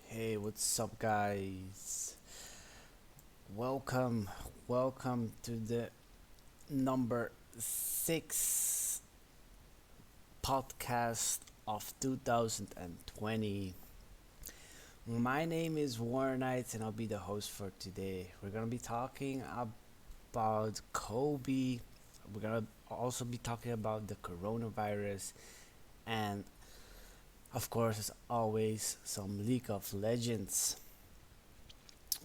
Hey, what's up, guys? Welcome, welcome to the number 6 podcast of 2020. My name is Warren Knight, and I'll be the host for today. We're gonna be talking about Kobe. We're gonna also be talking about the coronavirus, and of course, as always, some League of Legends.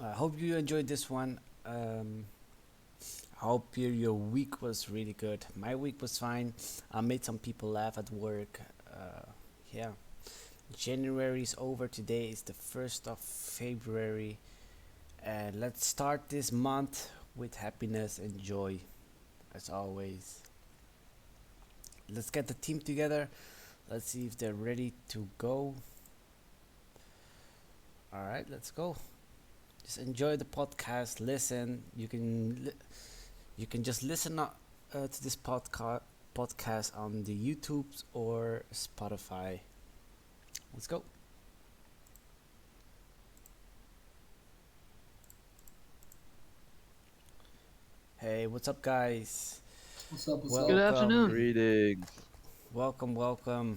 I hope you enjoyed this one. I hope your week was really good. My week was fine. I made some people laugh at work. Yeah, January is over. Today is the 1st of February. And let's start this month with happiness and joy, as always. Let's get the team together. Let's see if they're ready to go. All right, let's go. Just enjoy the podcast. Listen. You can just listen to this podcast on the YouTubes or Spotify. Let's go. Hey, what's up, guys? What's up? What's Welcome. up? Good afternoon. Greetings. Welcome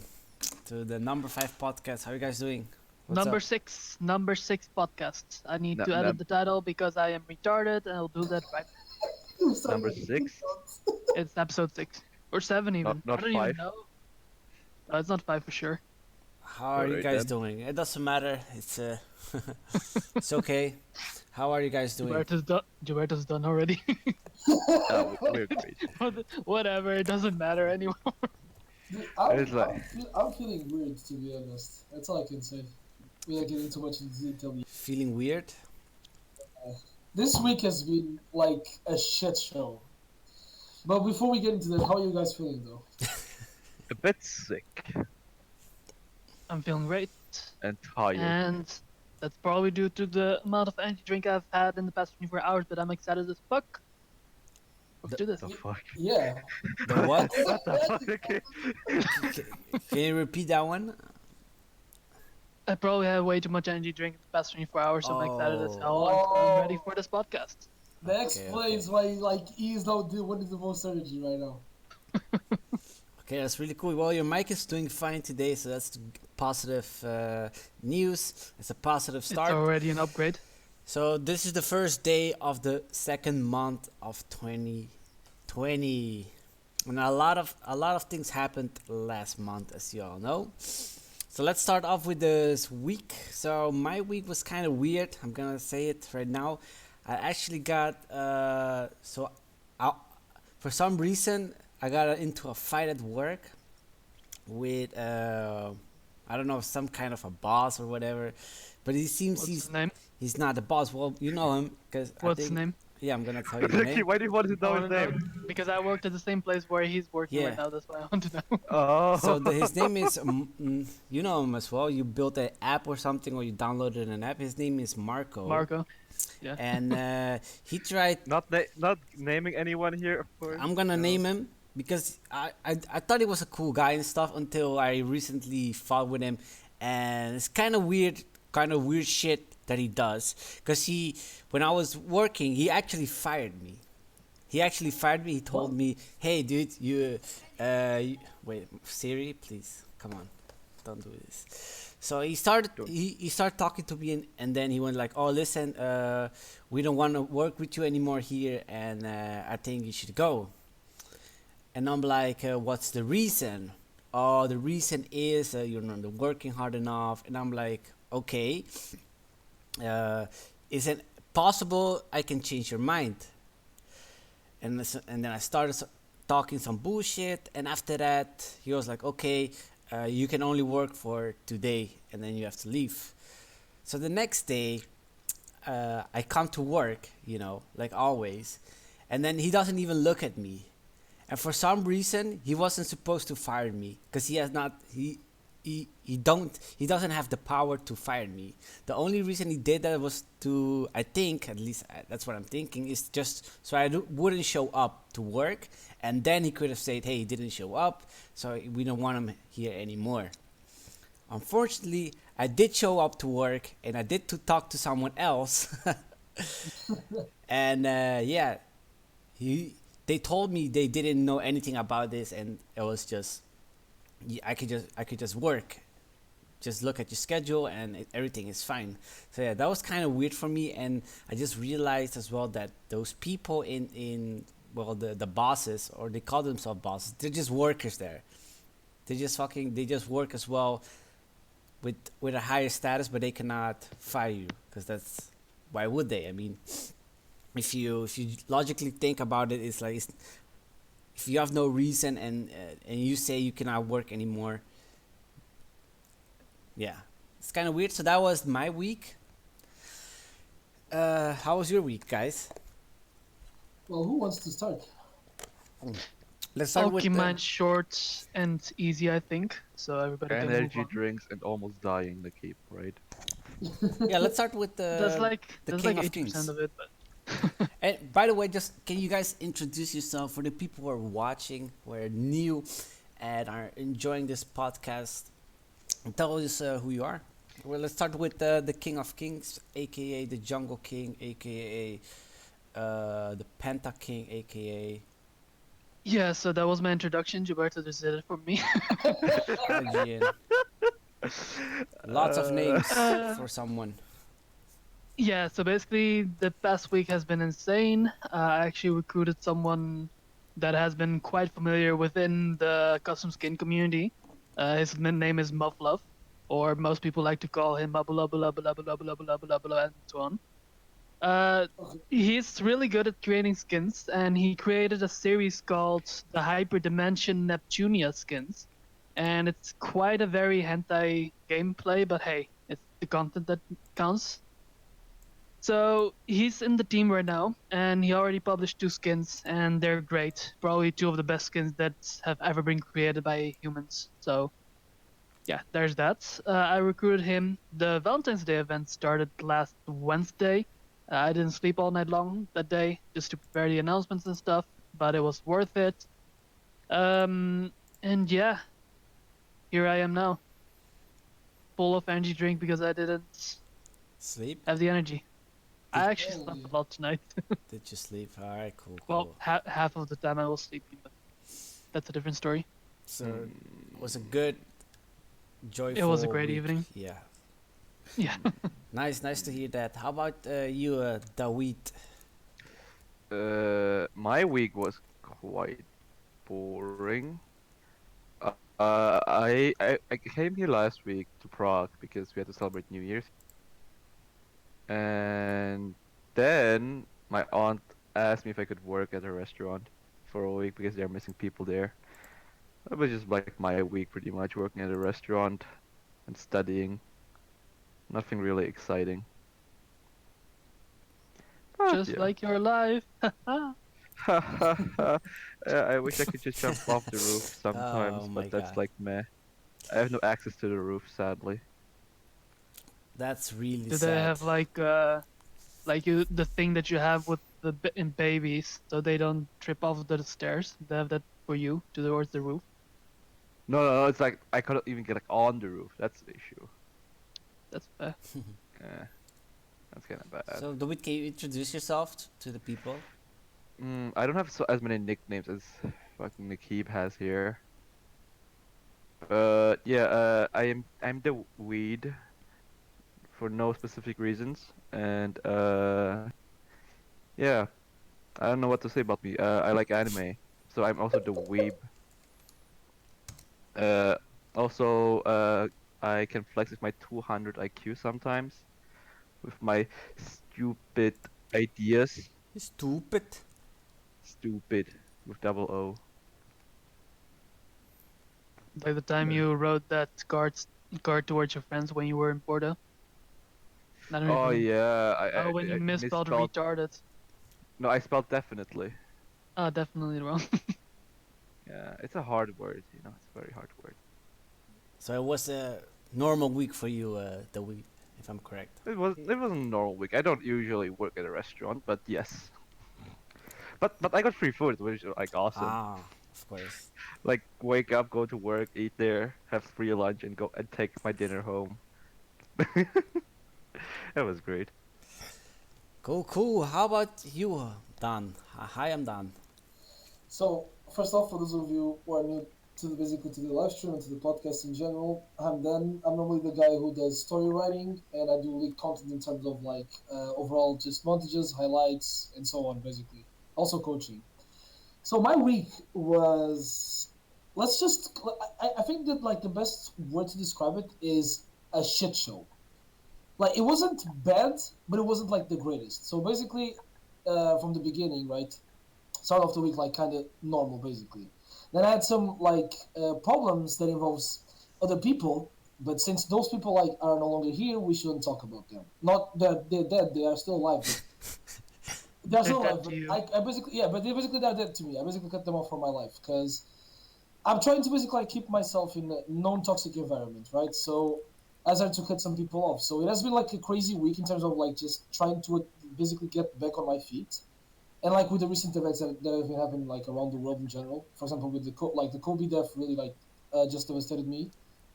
to the number 5 podcast. How are you guys doing? What's Number up? six podcast. I need Nu- to edit num- the title because I am retarded, and I'll do that right. Number 6? It's episode 6 or 7 even. Not I don't 5? even know. It's not 5 for sure. How are you Alright guys then. doing? It doesn't matter. It's it's okay. How are you guys doing? Duberto's done already. We're great. Whatever. It doesn't matter anymore. Dude, It's like- I'm feeling weird, to be honest. That's all I can say. Without getting too much into detail. Feeling weird? This week has been like a shit show. But before we get into that, how are you guys feeling though? A bit sick I'm feeling great, and tired. and that's probably due to the amount of energy drink I've had in the past 24 hours. But I'm excited as fuck. Let's do this. The fuck? Yeah. The what? What the fuck? Okay. Can you repeat that one? I probably had way too much energy drink in the past 24 hours, so I'm excited as hell. Oh. I'm ready for this podcast. That Okay, explains why like he's not winning the most energy right now. Okay, that's really cool. Well, your mic is doing fine today, so that's positive news. It's a positive start. It's already an upgrade. So this is the first day of the second month of 2020, and a lot of things happened last month, as you all know. So let's start off with this week. So my week was kind of weird. I'm gonna say it right now. I actually got for some reason I got into a fight at work with I don't know, some kind of a boss or whatever. But he seems What's his name? he's not the boss. Well, you know him because What's his name? Yeah, I'm gonna tell you the Ricky, name. why do you want to know his name? Because I worked at the same place where he's working Yeah. right now. That's why I want to know. Oh. So his name is you know him as well. You built an app or something, or you downloaded an app. His name is Marco. Marco. Yeah. And he tried. not naming anyone here, of course. I'm gonna name him because I thought he was a cool guy and stuff until I recently fought with him, and it's kind of weird shit that he does. Cause when I was working, he actually fired me. He told me, "Hey, dude, wait, Siri, please, come on, don't do this." So he started talking to me, and then he went like, "Oh, listen, we don't want to work with you anymore here, and I think you should go." And I'm like, "What's the reason?" "Oh, the reason is you're not working hard enough." And I'm like, "Okay, is it possible I can change your mind?" And then I started talking some bullshit, and after that he was like, "Okay, you can only work for today, and then you have to leave." So the next day, I come to work, like always, and then he doesn't even look at me. And for some reason, he wasn't supposed to fire me because he has not he doesn't have the power to fire me. The only reason he did that was to, I think, at least that's what I'm thinking, is just so wouldn't show up to work, and then he could have said, "Hey, he didn't show up, so we don't want him here anymore." Unfortunately, I did show up to work, and I did to talk to someone else, and yeah, he they told me they didn't know anything about this, and it was just I could just work, just look at your schedule, and everything is fine. So yeah, that was kind of weird for me, and I just realized as well that those people in well, the bosses, or they call themselves bosses, they're just workers there. They just work as well with a higher status, but they cannot fire you because that's, why would they? I mean, if you logically think about it, it's like, if you have no reason, and you say you cannot work anymore, yeah, it's kind of weird. So that was my week. How was your week, guys? Well, who wants to start? Let's start I'll with keep mine short and easy, I think, so everybody can move Energy on. drinks and almost dying the keep, right? yeah. Let's start with the That's King like of 80% Kings. of it, but And by the way, just can you guys introduce yourself for the people who are watching, who are new, and are enjoying this podcast? And tell us who you are. Well, let's start with the King of Kings, aka the Jungle King, aka the Penta King, aka yeah. So that was my introduction. Gilberto just did it for me. IGN. Lots of names Uh, for someone. yeah. So basically, the past week has been insane. I actually recruited someone that has been quite familiar within the custom skin community. His name is Muffluff, or most people like to call him Mabula Bula Bula Bula Bula Bula Bula Bula and so on. Uh, Okay. he's really good at creating skins, and he created a series called the Hyperdimension Neptunia skins. And it's quite a very hentai gameplay, but hey, it's the content that counts. So he's in the team right now, and he already published two skins, and they're great. Probably two of the best skins that have ever been created by humans. So yeah, there's that. I recruited him. The Valentine's Day event started last Wednesday. I didn't sleep all night long that day just to prepare the announcements and stuff, but it was worth it. And yeah, here I am now, full of energy drink because I didn't Sleep? have the energy. Did, I actually slept a lot tonight. did you sleep? All right, cool, Well, cool. half of the time I was sleeping, but that's a different story. So it was a good, joyful. It was a great week. evening. Yeah, Yeah. nice to hear that. How about you, Dawit? My week was quite boring. I came here last week to Prague because we had to celebrate New Year's, and then my aunt asked me if I could work at a restaurant for a week because they're missing people there. It was just like my week pretty much, working at a restaurant and studying. Nothing really exciting. But Just yeah. like your life. I wish I could just jump off the roof Oh sometimes, my but that's god, like meh. I have no access to the roof, sadly. that's really Do they sad. have like you the thing that you have with the in babies so they don't trip off the stairs? They have that for you towards the roof. No, it's like I couldn't even get like on the roof. That's the issue. That's fair. Yeah, that's kind of bad. So, Dawit, can you introduce yourself to the people? I don't have as many nicknames as fucking Nikib has here. Yeah, I'm the weed for no specific reasons, and yeah, I don't know what to say about me. I like anime, so I'm also the weeb. Uh, also, I can flex with my 200 IQ sometimes with my stupid ideas. Stupid. Stupid with double O. Like the time you wrote that card towards your friends when you were in Porto. I don't Oh even. yeah, Oh, when you I misspelled misspelled. retarded. No, I spelled definitely. Oh, definitely wrong. Yeah, it's a hard word. It's a very hard word. So it was a normal week for you, the week, if I'm correct. It wasn't a normal week. I don't usually work at a restaurant, but yes. But I got free food, which is like awesome. Ah, of course. Like wake up, go to work, eat there, have free lunch, and go and take my dinner home. That was great. Cool, cool. How about you, Dan? Hi, I'm Dan. So first off, for those of you who are new to basically to the live stream and to the podcast in general, I'm Dan. I'm normally the guy who does story writing, and I do lead content in terms of like overall just montages, highlights, and so on. Basically, also coaching. So my week was, let's just, I think that like the best word to describe it is a shit show. Like it wasn't bad, but it wasn't like the greatest. So basically, from the beginning, right? Start off the week like kind of normal, basically. Then I had some like problems that involves other people, but since those people like are no longer here, we shouldn't talk about them. Not that they're dead; they are still alive, but they're They're still dead alive. to But you. I basically yeah, but they basically they're dead to me. I basically cut them off from my life because I'm trying to basically like, keep myself in a non-toxic environment, right? So as I had to cut some people off. So it has been like a crazy week in terms of like just trying to basically get back on my feet and like with the recent events that have been happening like around the world in general. For example, with the Kobe death really like just devastated me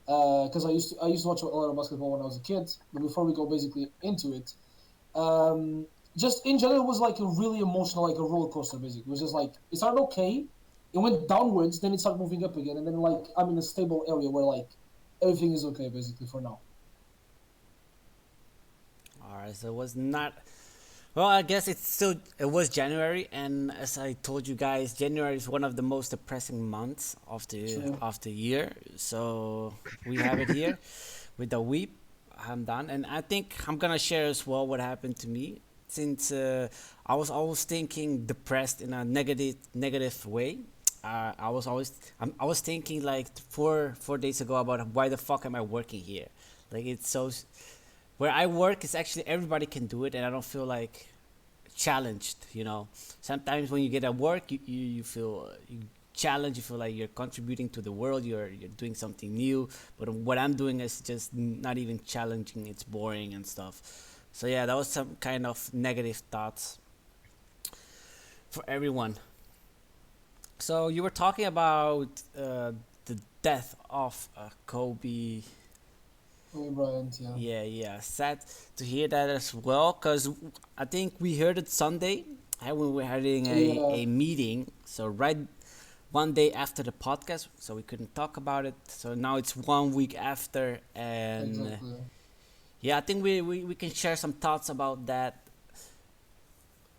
because I used to watch a lot of basketball when I was a kid. But before we go basically into it, um, just in general, it was like a really emotional, like a roller coaster. Basically, it was just like it started okay, it went downwards, then it started moving up again, and then like I'm in a stable area where like everything is okay basically for now. All right, so it was not. Well, I guess it was January, and as I told you guys, January is one of the most depressing months True. of the year. So we have it here with the weep. I'm done, and I think I'm gonna share as well what happened to me since I was always thinking depressed in a negative way. I was thinking like four days ago about why the fuck am I working here? Like it's so where I work is actually everybody can do it, and I don't feel like challenged. Sometimes when you get at work, you feel you challenged. You feel like you're contributing to the world. You're doing something new. But what I'm doing is just not even challenging. It's boring and stuff. So yeah, that was some kind of negative thoughts for everyone. So you were talking about the death of Kobe. Kobe Bryant, yeah. Yeah, yeah. Sad to hear that as well, because I think we heard it Sunday when we were having Yeah, a meeting. So, right one day after the podcast, so we couldn't talk about it. So, now it's 1 week after. And exactly. yeah, I think we can share some thoughts about that.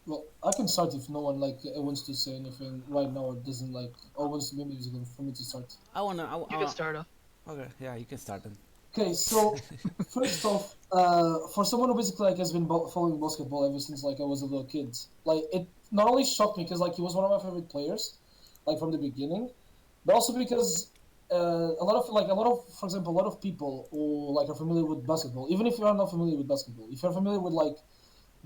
Well, I can start if no one like wants to say anything right now or doesn't like or wants to be musical for me to start. I want to. You can start off. Okay, yeah, you can start then. Okay, so first off, for someone who basically like has been following basketball ever since like I was a little kid, like it not only shocked me because like he was one of my favorite players, like from the beginning, but also because a lot of for example a lot of people who like are familiar with basketball, even if you are not familiar with basketball, if you're familiar with like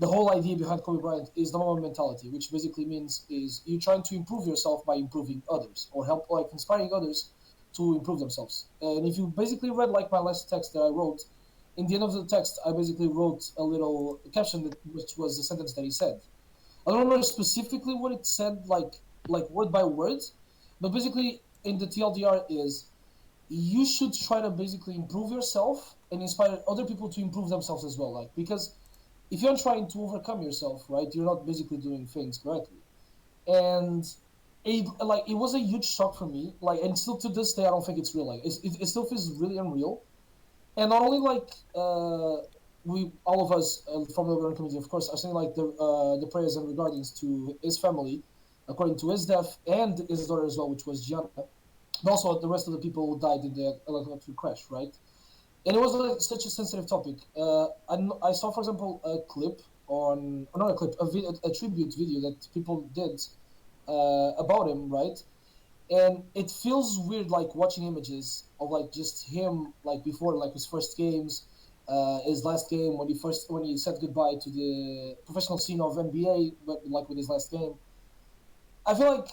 the whole idea behind Kobe Bryant is number one mentality, which basically means is you trying to improve yourself by improving others or help like inspiring others to improve themselves. And if you basically read like my last text that I wrote, in the end of the text I basically wrote a little caption which was the sentence that he said. I don't remember specifically what it said like word by word, but basically in the TLDR is you should try to basically improve yourself and inspire other people to improve themselves as well. Like because if you're trying to overcome yourself, right, you're not basically doing things correctly. And it was a huge shock for me. Like, and still to this day, I don't think it's real. Like, it still feels really unreal. And not only like we all of us from the Oberon community, of course, are saying like the prayers and regardings to his family, according to his death and his daughter as well, which was Gianna, but also the rest of the people who died in the electric crash, right? And it was like such a sensitive topic. I saw, for example, a clip on, or not a clip, a tribute video that people did about him, right? And it feels weird, like watching images of like just him, like before, like his first games, his last game when he said goodbye to the professional scene of NBA, but like with his last game, I feel like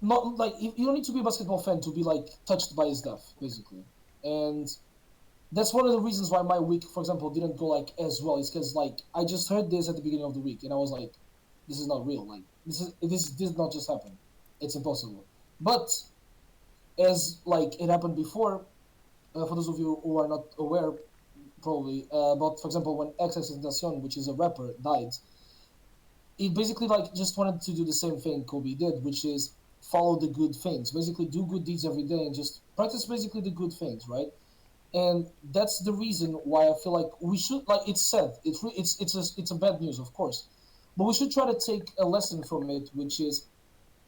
not like you don't need to be a basketball fan to be like touched by his death, basically, and that's one of the reasons why my week, for example, didn't go like as well. Is because like I just heard this at the beginning of the week, and I was like, this is not real. Like this did not just happen. It's impossible. But as like it happened before, for those of you who are not aware, probably about, for example, when XXXTentacion, which is a rapper, died, he basically like just wanted to do the same thing Kobe did, which is follow the good things. Basically, do good deeds every day and just practice basically the good things, right? And that's the reason why I feel like we should like it's sad. It's a bad news, of course, but we should try to take a lesson from it, which is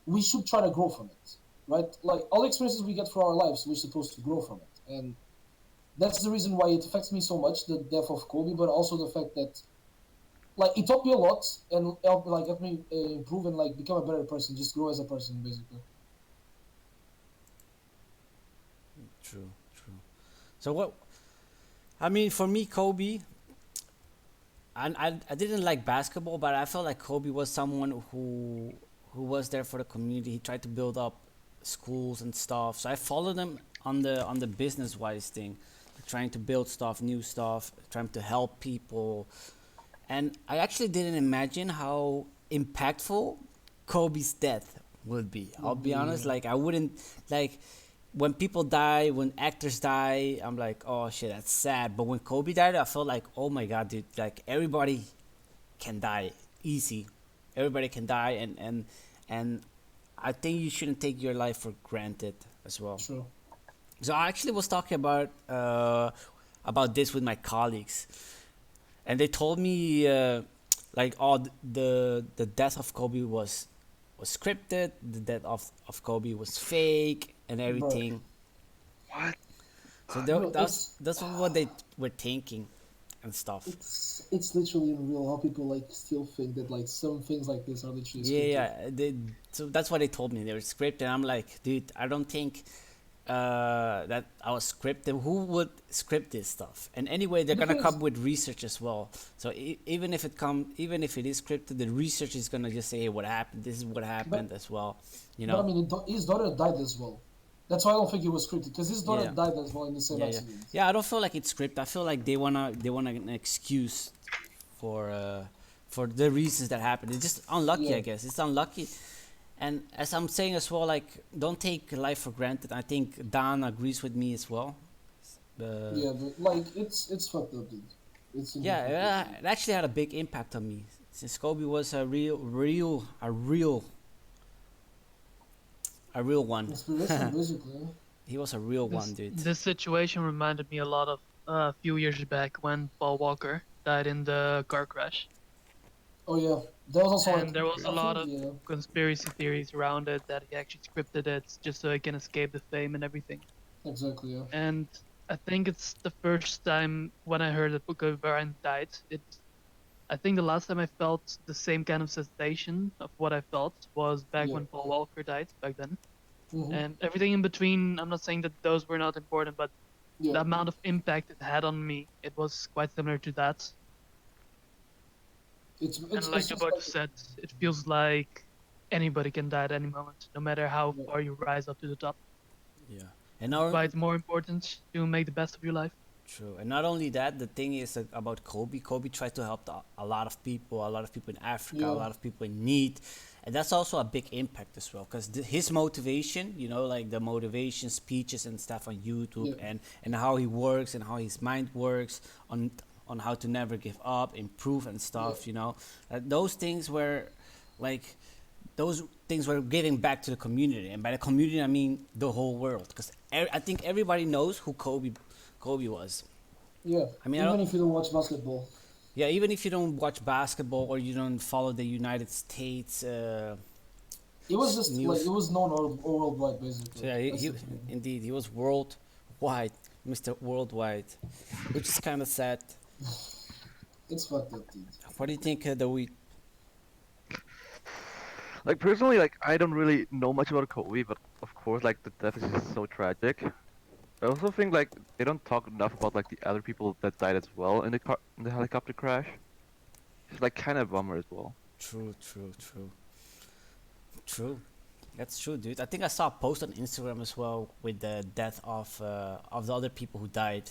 we should try to grow from it, right? Like all the experiences we get for our lives, we're supposed to grow from it, and that's the reason why it affects me so much, the death of Kobe, but also the fact that like it taught me a lot and helped me improve and like become a better person, just grow as a person, basically. True, true. So what? I mean, for me, Kobe. I didn't like basketball, but I felt like Kobe was someone who was there for the community. He tried to build up schools and stuff. So I followed him on the business wise thing, trying to build stuff, new stuff, trying to help people. And I actually didn't imagine how impactful Kobe's death would be. I'll Would be be honest, like I wouldn't like when people die, when actors die, I'm like, oh shit, that's sad. But when Kobe died, I felt like, oh my god, dude, like everybody can die easy. Everybody can die, and I think you shouldn't take your life for granted as well. True. So I actually was talking about this with my colleagues, and they told me like, oh, the death of Kobe was scripted, the death of Kobe was fake, and But everything. What? So bro, that's what they were thinking and stuff. it's literally unreal how people like still think that like some things like this are literally Yeah, scripted. yeah. So that's what they told me. They were scripted. I'm like, dude, I don't think that I was scripted. Who would script this stuff? And anyway, they're gonna Because come with research as well. So even if it is scripted, the research is gonna just say, hey, what happened? This is what happened but as well. You but I know? mean his daughter died as well. That's why I don't think it was scripted because his Yeah, daughter yeah, died as well in the same yeah, yeah. accident. Yeah, I don't feel like it's scripted. I feel like they wanna an excuse for uh for the reasons that happened. It's just unlucky, Yeah, I guess. It's unlucky. And as I'm saying as well, like don't take life for granted. I think Dan agrees with me as well. Uh, yeah, but like it's fucked up, dude. It's simply yeah, fucked up. it actually had a big impact on me since Kobe was a real one. Inspiration, basically. He was a real one, This dude. this situation reminded me a lot of a few years back when Paul Walker died in the car crash, Oh yeah, there was also like and there was a I lot think of yeah, conspiracy theories around it that he actually scripted it just so he can escape the fame and everything. exactly yeah. And I think it's the first time when I heard that Kobe Bryant died. I think the last time I felt the same kind of sensation of what I felt was back Yeah. when Paul Walker died back then. Mm-hmm. And everything in between, I'm not saying that those were not important, but the Yeah. amount of impact it had on me, it was quite similar to that. It's And like it's the just book like said, it feels like anybody can die at any moment, no matter how yeah. far you rise up to the top. Yeah, and That's now why it's more important to make the best of your life. true. And not only that, the thing is that about Kobe. Kobe tried to help a lot of people, a lot of people in Africa, a Yeah. lot of people in need. And that's also a big impact as well. Because his motivation, you know, like the motivation speeches and stuff on YouTube, Yeah. and how he works and how his mind works on how to never give up, improve and Yeah. stuff, you know. Those things were like, those things were giving back to the community. And by the community, I mean the whole world. Because I think everybody knows who Kobe was. Yeah. I mean, I Even don't, if you don't watch basketball. yeah, even if you don't watch basketball or you don't follow the United States It was just like news, it was known all worldwide so basically. yeah, That's he the thing. indeed he was worldwide, Mr. Worldwide, which is kind of sad. It's fucked up, dude. What do you think that we? Like personally, like I don't really know much about Kobe, but of course, like the death is just so tragic. I also think like they don't talk enough about like the other people that died as well in the helicopter crash. It's like kind of a bummer as well. True, true, true, true. That's true, dude. I think I saw a post on Instagram as well with the death of the other people who died,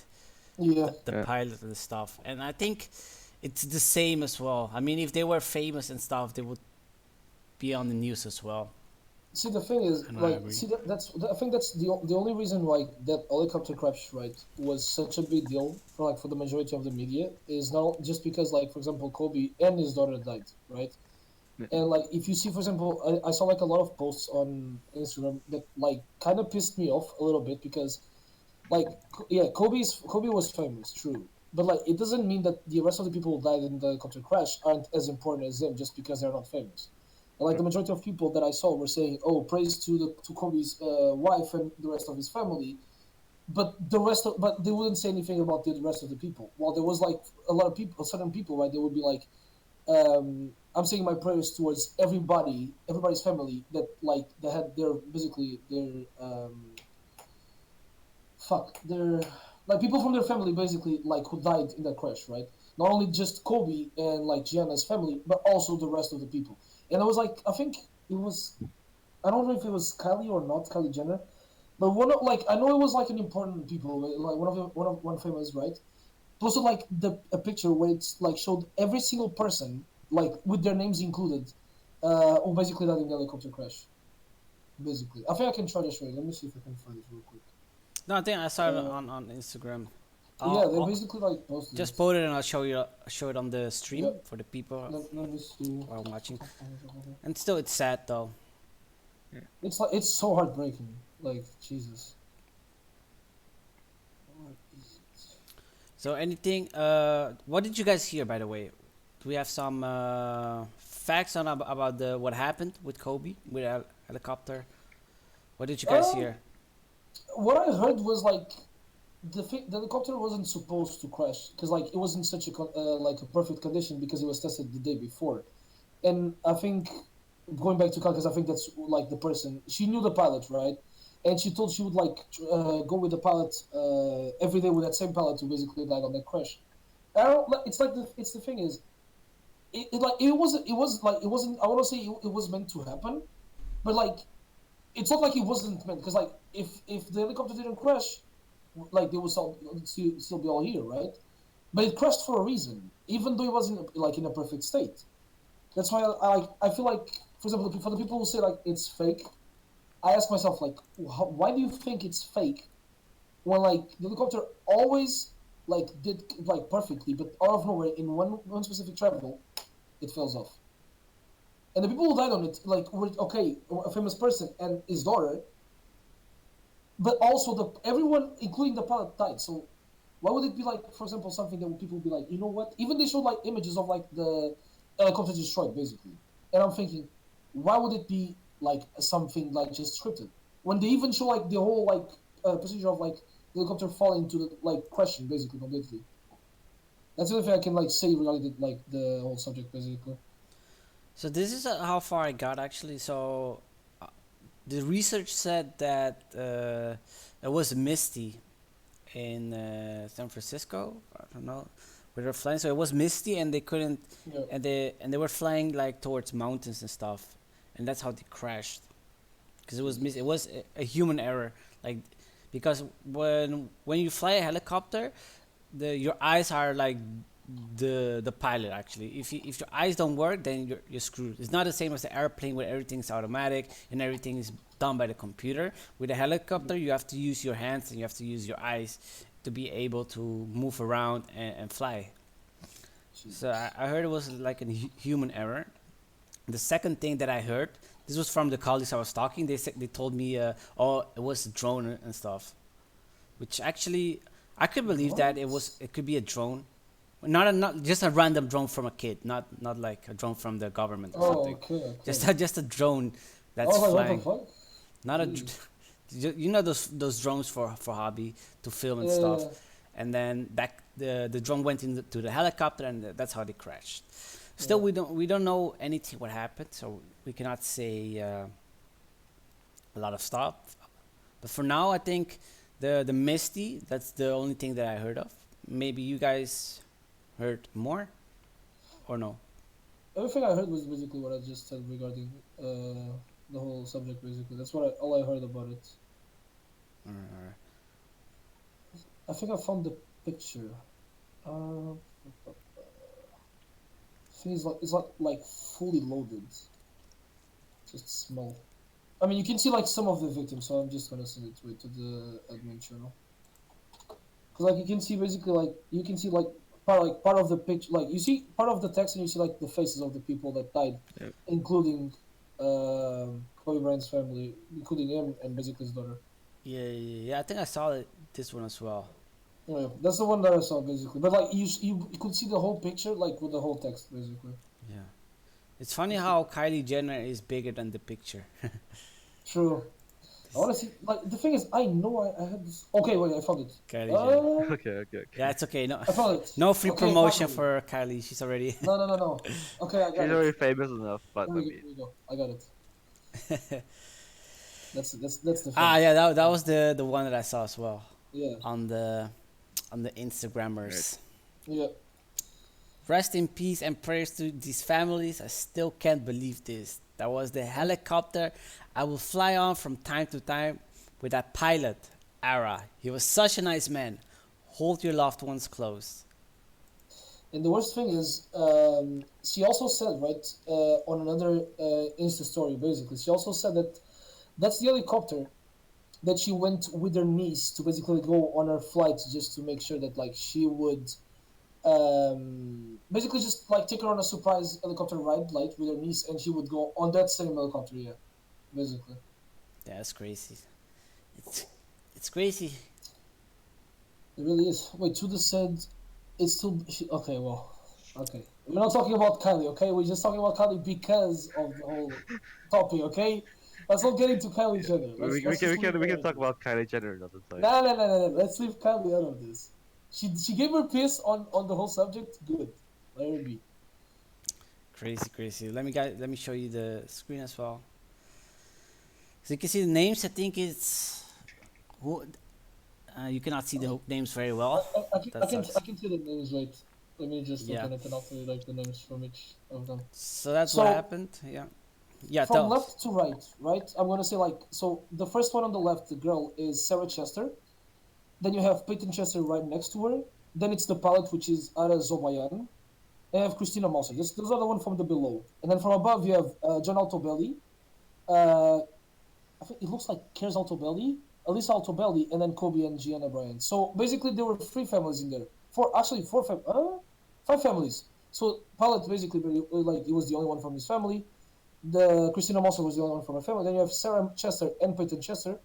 Yeah. the Yeah. pilot and the stuff. And I think it's the same as well. I mean, if they were famous and stuff, they would be on the news as well. See, the thing is, And I like, agree. see I think that's the only reason why that helicopter crash, right, was such a big deal for like for the majority of the media is not just because, like, for example, Kobe and his daughter died, right? Yeah. And like, if you see, for example, I saw like a lot of posts on Instagram that like kind of pissed me off a little bit because, like, yeah, Kobe was famous, true, but like, it doesn't mean that the rest of the people who died in the helicopter crash aren't as important as them just because they're not famous. And like the majority of people that I saw were saying, "Oh, praise to Kobe's wife and the rest of his family," but they wouldn't say anything about the rest of the people. While there was like a lot of people, certain people, right? They would be like, "I'm saying my prayers towards everybody's family that like they had their basically their like people from their family basically like who died in that crash, right? Not only just Kobe and like Gianna's family, but also the rest of the people." And I was like, I think it was, I don't know if it was Kylie or not, Kylie Jenner, but one of like I know it was like an important people, like one famous, right? Posted like a picture where it's like showed every single person like with their names included, who basically died in the helicopter crash. Basically, I think I can try to show you. Let me see if I can find it real quick. No, I think I saw it Uh, on Instagram. yeah, they I'll basically like posted just it. post it and I'll show it on the Yeah, stream for the people let me see. while watching. And still, it's sad though. Yeah. It's like it's so heartbreaking. Like Jesus. What is it? So anything? What did you guys hear, by the way? Do we have some facts on about the what happened with Kobe with a helicopter? What did you guys Um, hear? what I heard was like the helicopter wasn't supposed to crash because like it was in such a like a perfect condition because it was tested the day before, and I think going back to Kyle, because I think that's like the person she knew the pilot, right? And she told she would like go with the pilot every day with that same pilot to basically like on that crash. I don't, like, it's the thing is it wasn't I want to say it was meant to happen, but like it's not like it wasn't meant because like if the helicopter didn't crash, like they would still be all here, right? But it crashed for a reason, even though it wasn't like in a perfect state. That's why I feel like, for example, for the people who say like it's fake, I ask myself like, why do you think it's fake when like the helicopter always like did like perfectly, but out of nowhere in one specific travel, it falls off. And the people who died on it like were okay, a famous person and his daughter, but also the everyone, including the pilot, died. So why would it be like, for example, something that people would be like, you know what? Even they showed like images of like the helicopter destroyed, basically. And I'm thinking, why would it be like something like just scripted when they even show like the whole like procedure of like the helicopter falling to the like crashing, basically completely. That's the only thing I can like say regarding like the whole subject, basically. So this is how far I got actually. So uh, the research said that it was misty in San Francisco. I don't know where they're flying. So it was misty, and they couldn't, Yeah. and they were flying like towards mountains and stuff, and that's how they crashed. Because it was misty. It was a human error, like because when you fly a helicopter, your eyes are like the pilot actually. If your eyes don't work, then you're screwed. It's not the same as the airplane where everything's automatic and everything is done by the computer. With a helicopter, you have to use your hands and you have to use your eyes to be able to move around and fly. So Jesus. I heard it was like a human error. The second thing that I heard, this was from the colleagues I was talking. They told me, oh, it was a drone and stuff, which actually I could believe that What? it could be a drone, not just a random drone from a kid, not like a drone from the government or Oh, something. okay, Just okay. just a drone I that's was like, what the flying, fuck? not a. Jeez. You know those drones for hobby to film and stuff, Yeah, and then that the drone went into the helicopter and that's how they crashed. Still, yeah. we don't know anything what happened, so we cannot say a lot of stuff. But for now, I think The Misty, that's the only thing that I heard of. Maybe you guys heard more or no? Everything I heard was basically what I just said regarding the whole subject. Basically, that's all I heard about it. Alright. I think I found the picture. I think it's like fully loaded. Just small. I mean, you can see like some of the victims, so I'm just gonna send it to the admin channel. Cause like you can see basically like you can see part of the picture, like you see part of the text and you see like the faces of the people that died, Yep. including Kobe Bryant's family, including him and basically his daughter. Yeah. I think I saw it, this one as well. Yeah, that's the one that I saw basically. But like you could see the whole picture like with the whole text basically. Yeah. It's funny how Kylie Jenner is bigger than the picture. True. I want to see. Like the thing is, I know I had this. Okay, wait, I found it. Kylie Jenner. Okay. Yeah, it's okay. No, I found it. no free Okay, promotion finally. for Kylie. She's already. No. Okay, I got She's it. already famous enough, but Here I we go. mean, Here we go. I got it. That's the Ah, thing. yeah, that was the one that I saw as well Yeah, on the Instagrammers. yeah. Rest in peace and prayers to these families. I still can't believe this. That was the helicopter I will fly on from time to time with that pilot, Ara. He was such a nice man. Hold your loved ones close. And the worst thing is, she also said right on another Insta story. Basically, she also said that that's the helicopter that she went with her niece to basically go on her flight just to make sure that like she would basically just like take her on a surprise helicopter ride like with her niece and she would go on that same helicopter, yeah, basically. That's crazy. It's it's crazy. It really is. Wait, Tuda said it's still okay, well, okay, we're not talking about Kylie, okay, we're just talking about Kylie because of the whole topic, okay, let's not get into Kylie Jenner. Let's just leave we her can out of talk this. about Kylie Jenner another time. No. Let's leave Kylie out of this. She gave her piss on the whole subject. Good. Let her be. Crazy. Let me show you the screen as well. So you can see the names. I think it's who. You cannot see the names very I, well. I, I, can, I That can sucks. I can see the names. Wait, let me just Yeah. open it and I'll tell you like the names from each of them. So that's So what happened. Yeah. Yeah. from Tell. left to right, right. I'm gonna say like so. The first one on the left, the girl is Sarah Chester. Then you have Peyton Chester right next to her. Then it's the pilot, which is Ara Zobayan. And you have Christina Mauser. Those are the one from the below. And then from above, you have John Altobelli. Uh, I think it looks like Kers Altobelli, Elisa Altobelli, and then Kobe and Gianna Bryant. So basically, there were three families in there. Five families. So pilot basically, like he was the only one from his family. The Christina Mauser was the only one from her family. Then you have Sarah Chester and Peyton Chester.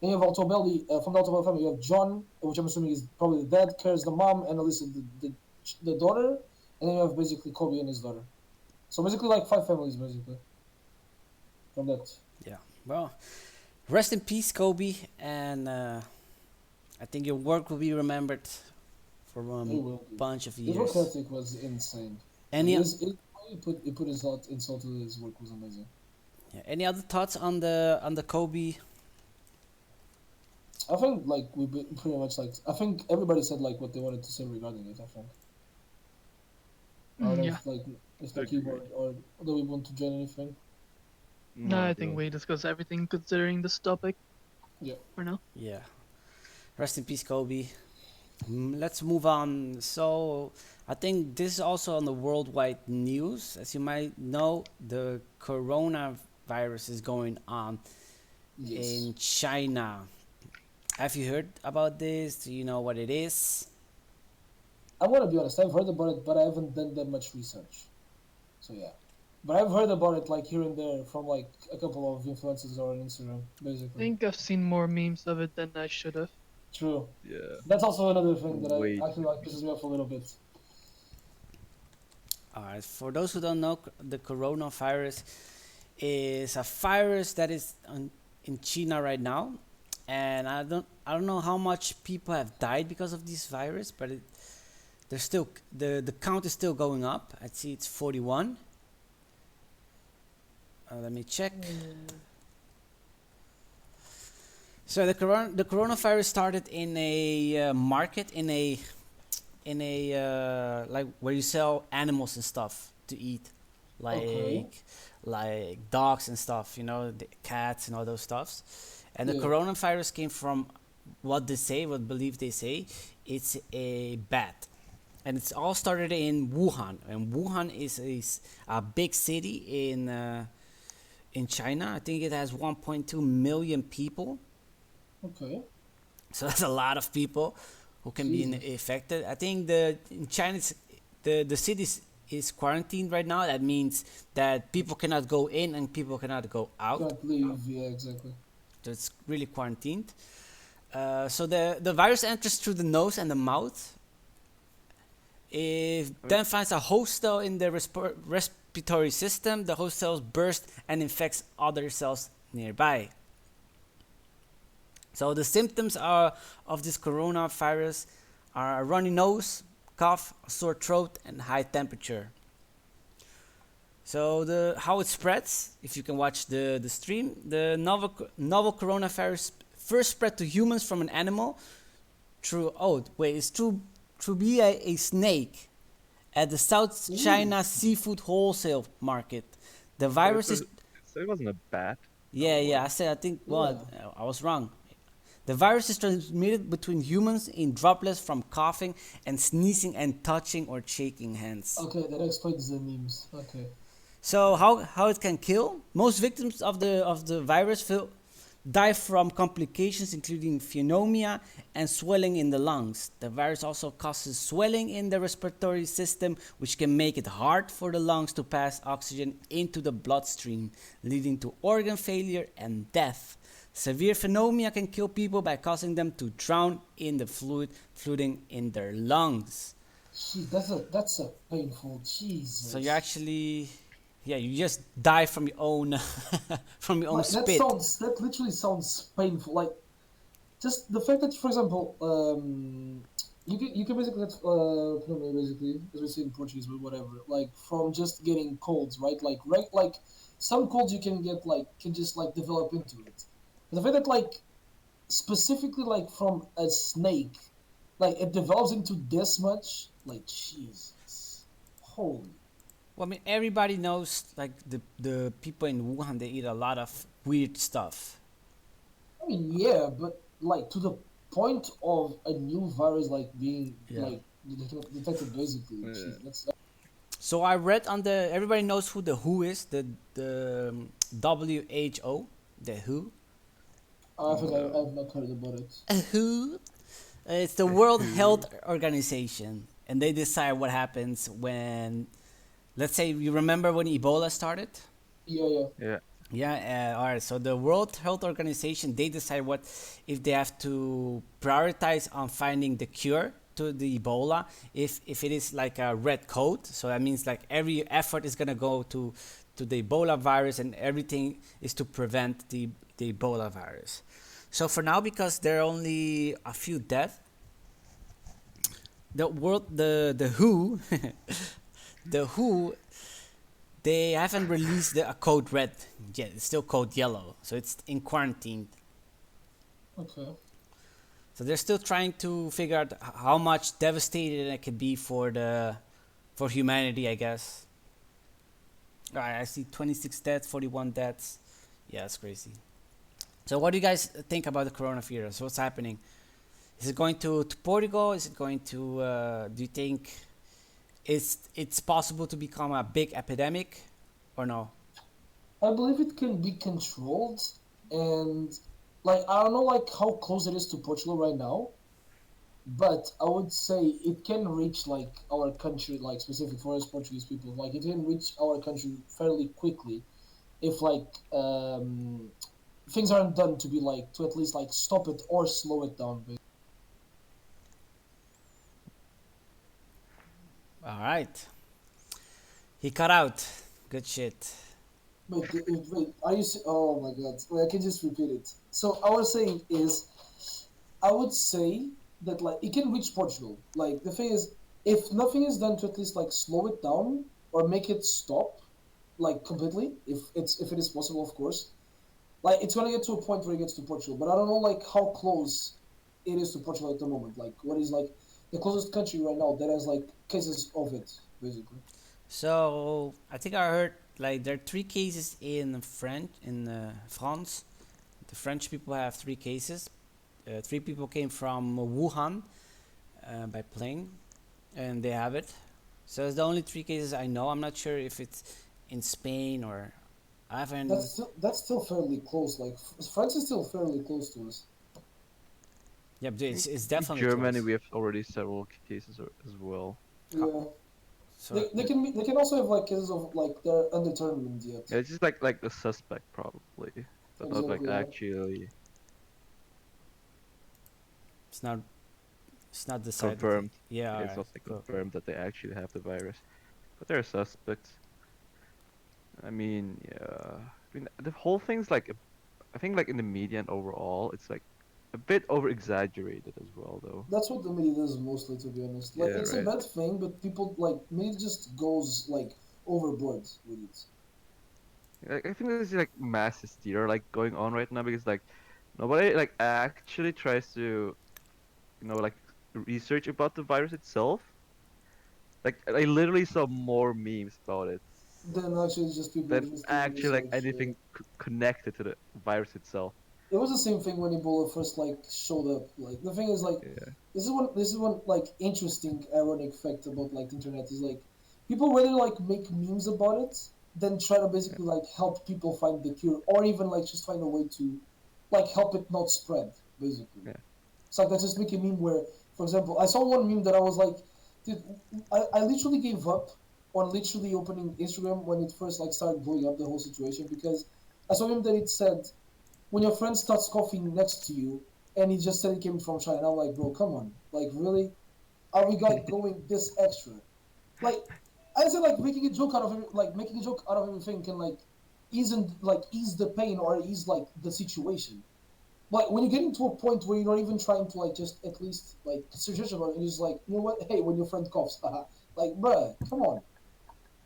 Then you have Altobelli from the Altobelli family. You have John, which I'm assuming is probably the dad, Kers the mom, and Elisa the daughter. And then you have basically Kobe and his daughter. So basically, like five families basically from that. Yeah. Well, rest in peace, Kobe, and I think your work will be remembered for a It will be. bunch of His work years. ethic was insane. Any He put his heart into his work was amazing. any other thoughts on the Kobe? I think like pretty much like I think everybody said like what they wanted to say regarding it. I think. I don't know Yeah. if the Agree. keyboard or do we want to join anything? No, I think we discussed everything considering this topic. Yeah. For now. Yeah. Rest in peace, Kobe. Let's move on. So, I think this is also on the worldwide news. As you might know, the coronavirus is going on Yes. in China. Have you heard about this? Do you know what it is? I'm gonna be honest. I've heard about it, but I haven't done that much research. So yeah. But I've heard about it like here and there from like a couple of influencers or on Instagram, I basically. think I've seen more memes of it than I should have. True. Yeah. That's also another thing that Wait. I feel like pisses me off a little bit. Alright, for those who don't know, the coronavirus is a virus that is in China right now, and I don't know how much people have died because of this virus, but there's still the count is still going up. I see it's 41. Let me check. So the coronavirus started in a market in a like where you sell animals and stuff to eat, Okay. like dogs and stuff, the cats and all those stuffs. And the Yeah. coronavirus came from what believe they say, it's a bat. And it's all started in Wuhan, and Wuhan is a big city in China. I think it has 1.2 million people, Okay. so that's a lot of people who can be Jesus. affected. I think the in China the city is quarantined right now. That means that people cannot go in and people cannot go out. Can't leave. Yeah, exactly. So it's really quarantined. So the virus enters through the nose and the mouth. It I mean, then finds a host cell in the respiratory system. The host cells burst and infects other cells nearby. So the symptoms of this coronavirus are a runny nose, cough, sore throat, and high temperature. So the how it spreads, if you can watch the stream, the novel coronavirus first spread to humans from an animal through it's through be a snake at the South Ooh. China seafood wholesale market. The but virus is it wasn't a bat. yeah, I said I think Yeah. I was wrong. The virus is transmitted between humans in droplets from coughing and sneezing and touching or shaking hands. Okay, that explains the memes. Okay. So how it can kill? Most victims of the virus die from complications including pneumonia and swelling in the lungs. The virus also causes swelling in the respiratory system, which can make it hard for the lungs to pass oxygen into the bloodstream, leading to organ failure and death. Severe pneumonia can kill people by causing them to drown in the fluid floating in their lungs. Gee, that's a painful. So you Jesus. actually, yeah, you just die from your own from your own Like spit. that literally sounds painful. Like just the fact that, for example, you can basically get pneumonia, basically, as we say in Portuguese, but whatever. Like from just getting colds, right? Like some colds you can get like can just like develop into it. But the fact that like specifically like from a snake, like it develops into this much, like Jesus, holy. Well, I mean, everybody knows like the people in Wuhan they eat a lot of weird stuff. I mean, yeah, but like to the point of a new virus like being Yeah. like detected, basically. Uh, Jeez, that's So I read on the everybody knows who the WHO is, the WHO, the WHO. I think no. I've not heard about it. WHO. It's the World Health Organization, and they decide what happens when, let's say, you remember when Ebola started. Yeah, yeah. Yeah. Yeah, all right. So the World Health Organization they decide what if they have to prioritize on finding the cure to the Ebola. If it is like a red code, so that means like every effort is gonna go to the Ebola virus, and everything is to prevent the Ebola virus. So for now, because there are only a few deaths, the WHO the WHO they haven't released a code red yet. It's still code yellow, so it's in quarantine. Okay. So they're still trying to figure out how much devastated it could be for humanity, I guess. All right, I see 26 deaths, 41 deaths. Yeah, it's crazy. So what do you guys think about the coronavirus? What's happening? Is it going to Portugal? Is it going to? Do you think it's possible to become a big epidemic, or no? I believe it can be controlled, and like I don't know like how close it is to Portugal right now, but I would say it can reach like our country, like specific for us Portuguese people. Like it can reach our country fairly quickly if like things aren't done to be like to at least like stop it or slow it down. All right, he cut out. Good shit. Wait, are you? Oh my God! Wait, I can just repeat it. So I was saying is, I would say that like it can reach Portugal. Like the thing is, if nothing is done to at least like slow it down or make it stop, like completely, if it is possible, of course, Like it's gonna get to a point where it gets to Portugal, but I don't know like how close it is to Portugal at the moment. Like what is like the closest country right now that has like cases of it, basically. So I think I heard like there are three cases in France. The French people have three cases. Three people came from Wuhan by plane, and they have it. So it's the only three cases I know. I'm not sure if it's in Spain or I haven't. That's still fairly close. Like France is still fairly close to us. Yeah, but I it's think definitely Germany, close. we have already several cases as well. How, Yeah, so they can also have like cases of like they're undetermined yet. Yeah, it's just like the suspect probably, but not like Exactly. Yeah. actually it's not it's not decided. confirmed. Yeah, all It's right, not like cool. confirmed that they actually have the virus, but they're suspects. I mean, yeah. I mean, the whole thing's like, I think like in the media and overall, it's like a bit over exaggerated as well, though. That's what the media does mostly, to be honest. Like Yeah, it's a right. bad thing, but people like media just goes like overboard with it. Like, I think there's like mass hysteria like going on right now because like nobody like actually tries to, like research about the virus itself. Like I literally saw more memes about it Then actually, just people than just doing actually like research. anything connected to the virus itself. It was the same thing when Ebola first like showed up. Like the thing is like Yeah. this is one like interesting ironic fact about like the internet is like people rather like make memes about it than try to Yeah. basically like help people find the cure or even like just find a way to like help it not spread basically. Yeah. It's like I just make a meme where, for example, I saw one meme that I was like, dude, I literally gave up on literally opening Instagram when it first like started blowing up the whole situation because I saw a meme that it said when your friend starts coughing next to you and he just said it came from China. I'm like, bro, come on, like really? Are we like going this extra? Like I said, like making a joke out of like making a joke out of everything can like ease the pain or ease like the situation. But when you're getting to a point where you're not even trying to like just at least like suggest about it, you're just like, you know what? Hey, when your friend coughs, like, bruh, come on.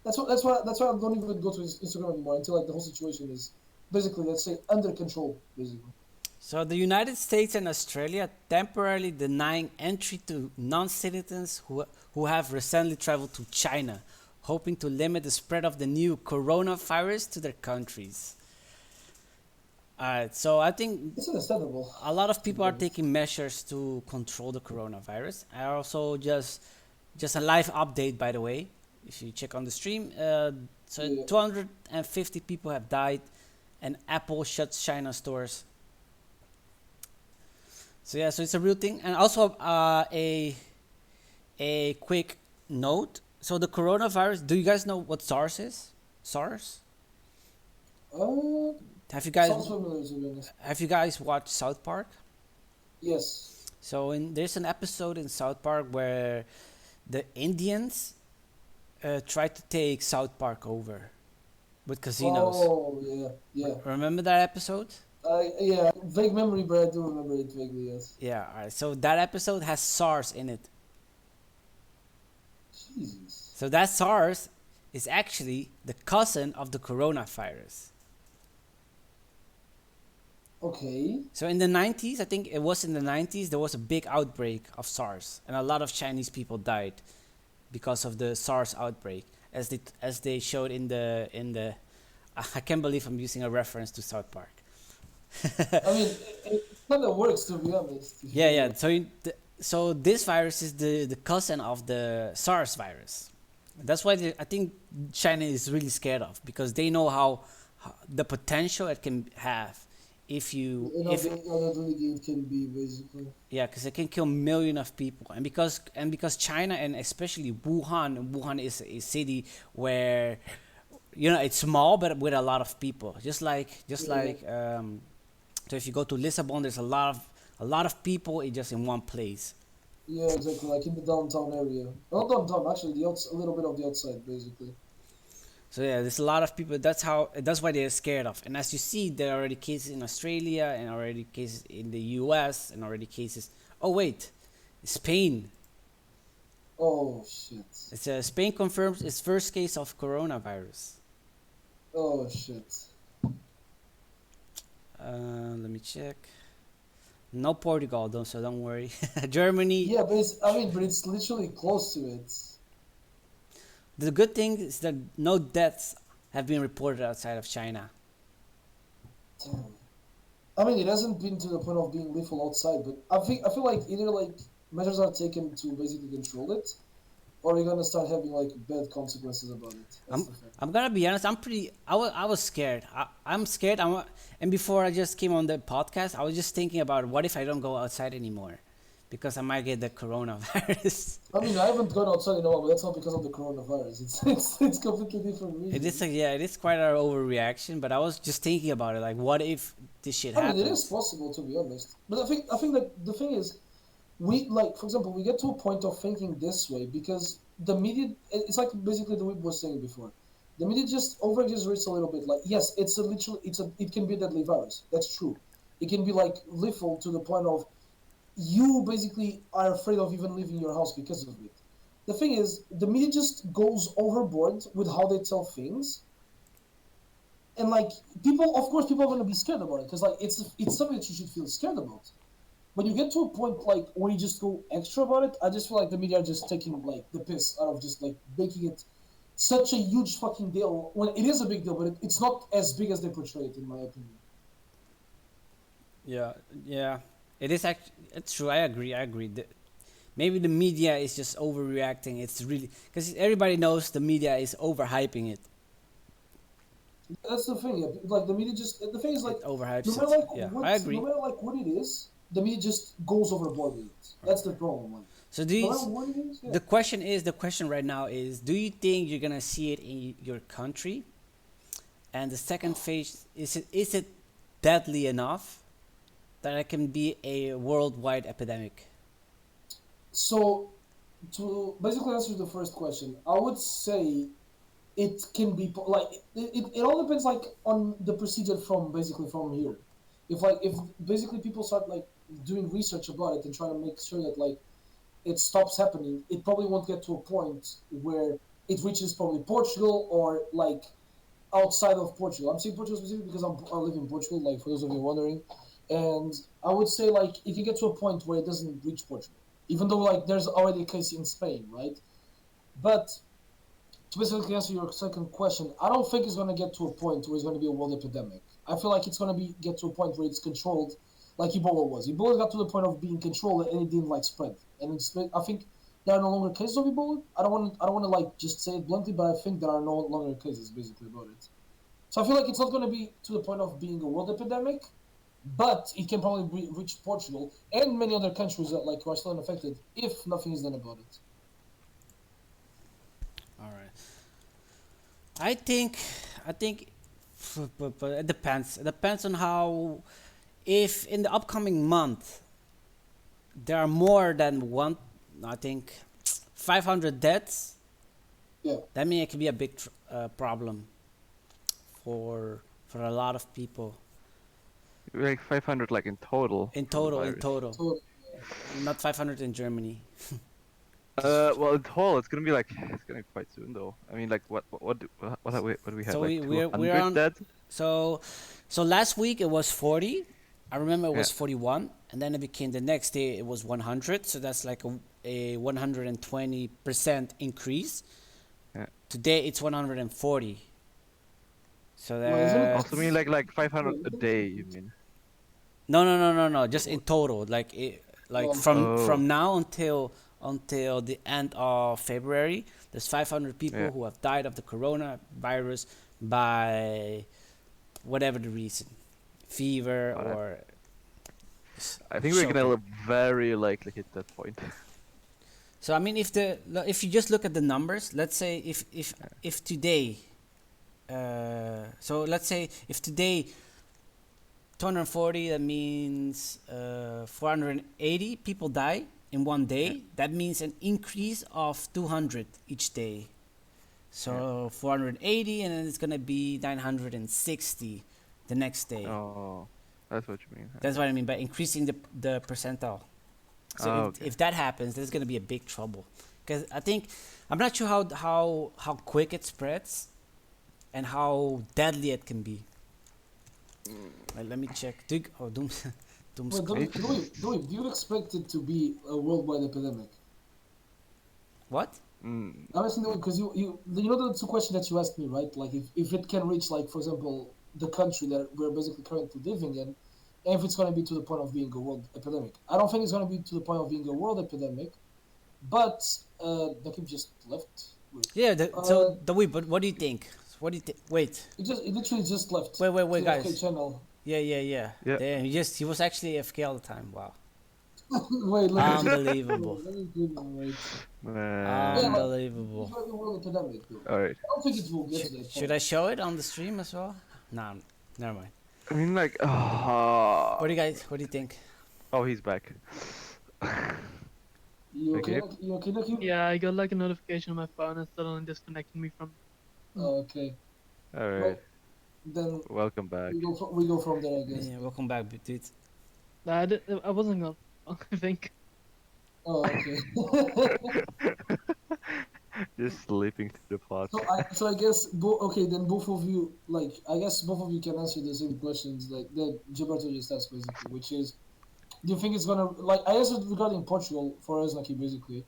That's why I don't even go to Instagram anymore until like the whole situation is basically, let's say, under control. Basically, So the United States and Australia temporarily denying entry to non-citizens who have recently traveled to China, hoping to limit the spread of the new coronavirus to their countries. Alright, so I think it's understandable. a lot of To people be are honest, taking measures to control the coronavirus. I also just a live update, by the way. If you check on the stream, so yeah. 250 people have died, and Apple shuts China stores. So yeah, so it's a real thing. And also a quick note. So the coronavirus. Do you guys know what SARS is? SARS. Uh, Have you guys sounds familiar to be honest. have you guys watched South Park? Yes. So there's an episode in South Park where the Indians tried to take South Park over with casinos. Oh yeah, yeah. Remember that episode? Yeah. Vague memory, but I do remember it vaguely. Yes. Yeah. Alright. So that episode has SARS in it. Jesus. So that SARS is actually the cousin of the coronavirus. Okay. So in the 90s, I think it was in the 90s, there was a big outbreak of SARS, and a lot of Chinese people died because of the SARS outbreak, as they showed in the. I can't believe I'm using a reference to South Park. I mean, it kind of works to be honest. If Yeah, you- yeah. So this virus is the cousin of the SARS virus. That's why I think China is really scared of because they know how the potential it can have if you You know, if how deadly it can be, basically. yeah, because it can kill millions of people, and because China and especially Wuhan is a city where it's small but with a lot of people, just like Yeah. so if you go to Lisbon, there's a lot of people just in one place. Yeah, exactly. Like in the downtown area. Not downtown, actually, a little bit of the outside, basically. So yeah, there's a lot of people. That's why they're scared of. And as you see, there are already cases in Australia and already cases in the U.S. and already cases. Oh wait, Spain. Oh shit. Spain confirms its first case of coronavirus. Oh shit. Let me check. No Portugal, though, so don't worry. Germany. Yeah, but it's, I mean, but it's literally close to it. The good thing is that no deaths have been reported outside of China. Damn. I mean, it hasn't been to the point of being lethal outside, but I feel like either like measures are taken to basically control it, or you're gonna start having like bad consequences about it. That's the fact. I'm gonna be honest. I was scared. I'm scared. And before I just came on the podcast, I was just thinking about what if I don't go outside anymore, because I might get the coronavirus. I mean, I haven't gone outside in a while, but that's not because of the coronavirus. It's completely different reason. It is like, yeah, it is quite an overreaction. But I was just thinking about it, like, what if this shit I happens? mean, it is possible to be honest, but I think that the thing is, we like, for example, we get to a point of thinking this way because the media. It's like basically the Weeb was saying before. The media just over exaggerates a little bit. Like, yes, it can be a deadly virus. That's true. It can be like lethal to the point of you basically are afraid of even leaving your house because of it. The thing is, the media just goes overboard with how they tell things, and like people, of course, people are going to be scared about it because like it's something that you should feel scared about. When you get to a point like where you just go extra about it, I just feel like the media are just taking like the piss out of just like making it such a huge fucking deal when it is a big deal, but it's not as big as they portray it, in my opinion. Yeah, yeah. It is actually. It's true. I agree. I agree. Maybe the media is just overreacting. It's really because everybody knows the media is overhyping it. That's the thing. Yeah. Like the media just the thing is like It overhypes no it. matter like Yeah, what I agree. no matter like what it is, the media just goes overboard with it. That's the problem. Like So do no you, matter what it is, yeah. the question right now is, do you think you're gonna see it in your country? And the second phase, is it deadly enough that it can be a worldwide epidemic? So to basically answer the first question, I would say it can be like it all depends like on the procedure from basically from here. If basically people start like doing research about it and trying to make sure that like it stops happening, it probably won't get to a point where it reaches probably Portugal or like outside of Portugal. I'm saying Portugal specifically because I live in Portugal, like for those of you wondering. And I would say like it can get to a point where it doesn't reach Portugal, even though like there's already a case in Spain, right? But to basically answer your second question, I don't think it's going to get to a point where it's going to be a world epidemic. I feel like it's going to be get to a point where it's controlled, like Ebola was. Ebola got to the point of being controlled and it didn't like spread. And I think there are no longer cases of Ebola. I don't want to like just say it bluntly, but I think there are no longer cases basically about it. So I feel like it's not going to be to the point of being a world epidemic, but it can probably reach Portugal and many other countries that like are still unaffected if nothing is done about it. All right. I think, but it depends. It depends on how. If in the upcoming month there are more than one, I think, 500 deaths, Yeah. that means it can be a big problem for a lot of people Like 500, like in total. in from the total. In virus. total, So not 500 in Germany. Well, in total, it's gonna be quite soon though. I mean, like what do we have? So Like we're 200 on. dead? So last week it was 40. I remember it was Yeah. 41, and then it became the next day it was 100. So that's like a 120% increase. Yeah. Today it's 140. So Well, isn't it that Also mean like 500 a day, you mean? no, just in total, like Well, Oh. from now until the end of February, there's 500 people Yeah. who have died of the coronavirus by whatever the reason, fever Oh, that- or I think we're shock. gonna very likely hit that point. So I mean, if you just look at the numbers, let's say if today, so let's say if today 240, that means 480 people die in one day. Yeah. That means an increase of 200 each day. So 480, and then it's gonna be 960 the next day. Oh, that's what you mean. That's what I mean by increasing the percentile. So Oh, if, okay. if that happens, there's gonna be a big trouble, because I'm not sure how quick it spreads, and how deadly it can be. Let me check. Doom, doom But scroll. do you expect it to be a worldwide epidemic? What? Mm, I'm asking because you know the two questions that you asked me, right? Like if it can reach, like, for example, the country that we're basically currently living in, and if it's going to be to the point of being a world epidemic. I don't think it's going to be to the point of being a world epidemic, but the keep just left. Wait. Yeah. So Uh, the wait, but what do you think? What do you think? Wait, it literally just left wait, the FK guys. channel. Yeah. yeah. Damn, he was actually AFK all the time. Wow. Wait, let me just Unbelievable. let me Google, wait. Yeah, Man. like it's Unbelievable. like a world epidemic, though. All right. I don't think it will get to that Should point. I show it on the stream as well? No, never mind. I mean, like, What do you think? oh, he's back. You okay? Okay. You okay, Lucky? Yeah, I got like a notification on my phone and suddenly disconnected me from. Okay. All right. Well, then Welcome back. we go from there, I guess. Yeah, welcome back, dude. I wasn't gonna. I think. Oh, okay. Just sleeping through the pod. So I guess okay, then both of you, like, I guess both of you can answer the same questions like that Gilberto just asked, basically, which is, do you think it's gonna, like, I answered regarding Portugal for Oznaki, basically,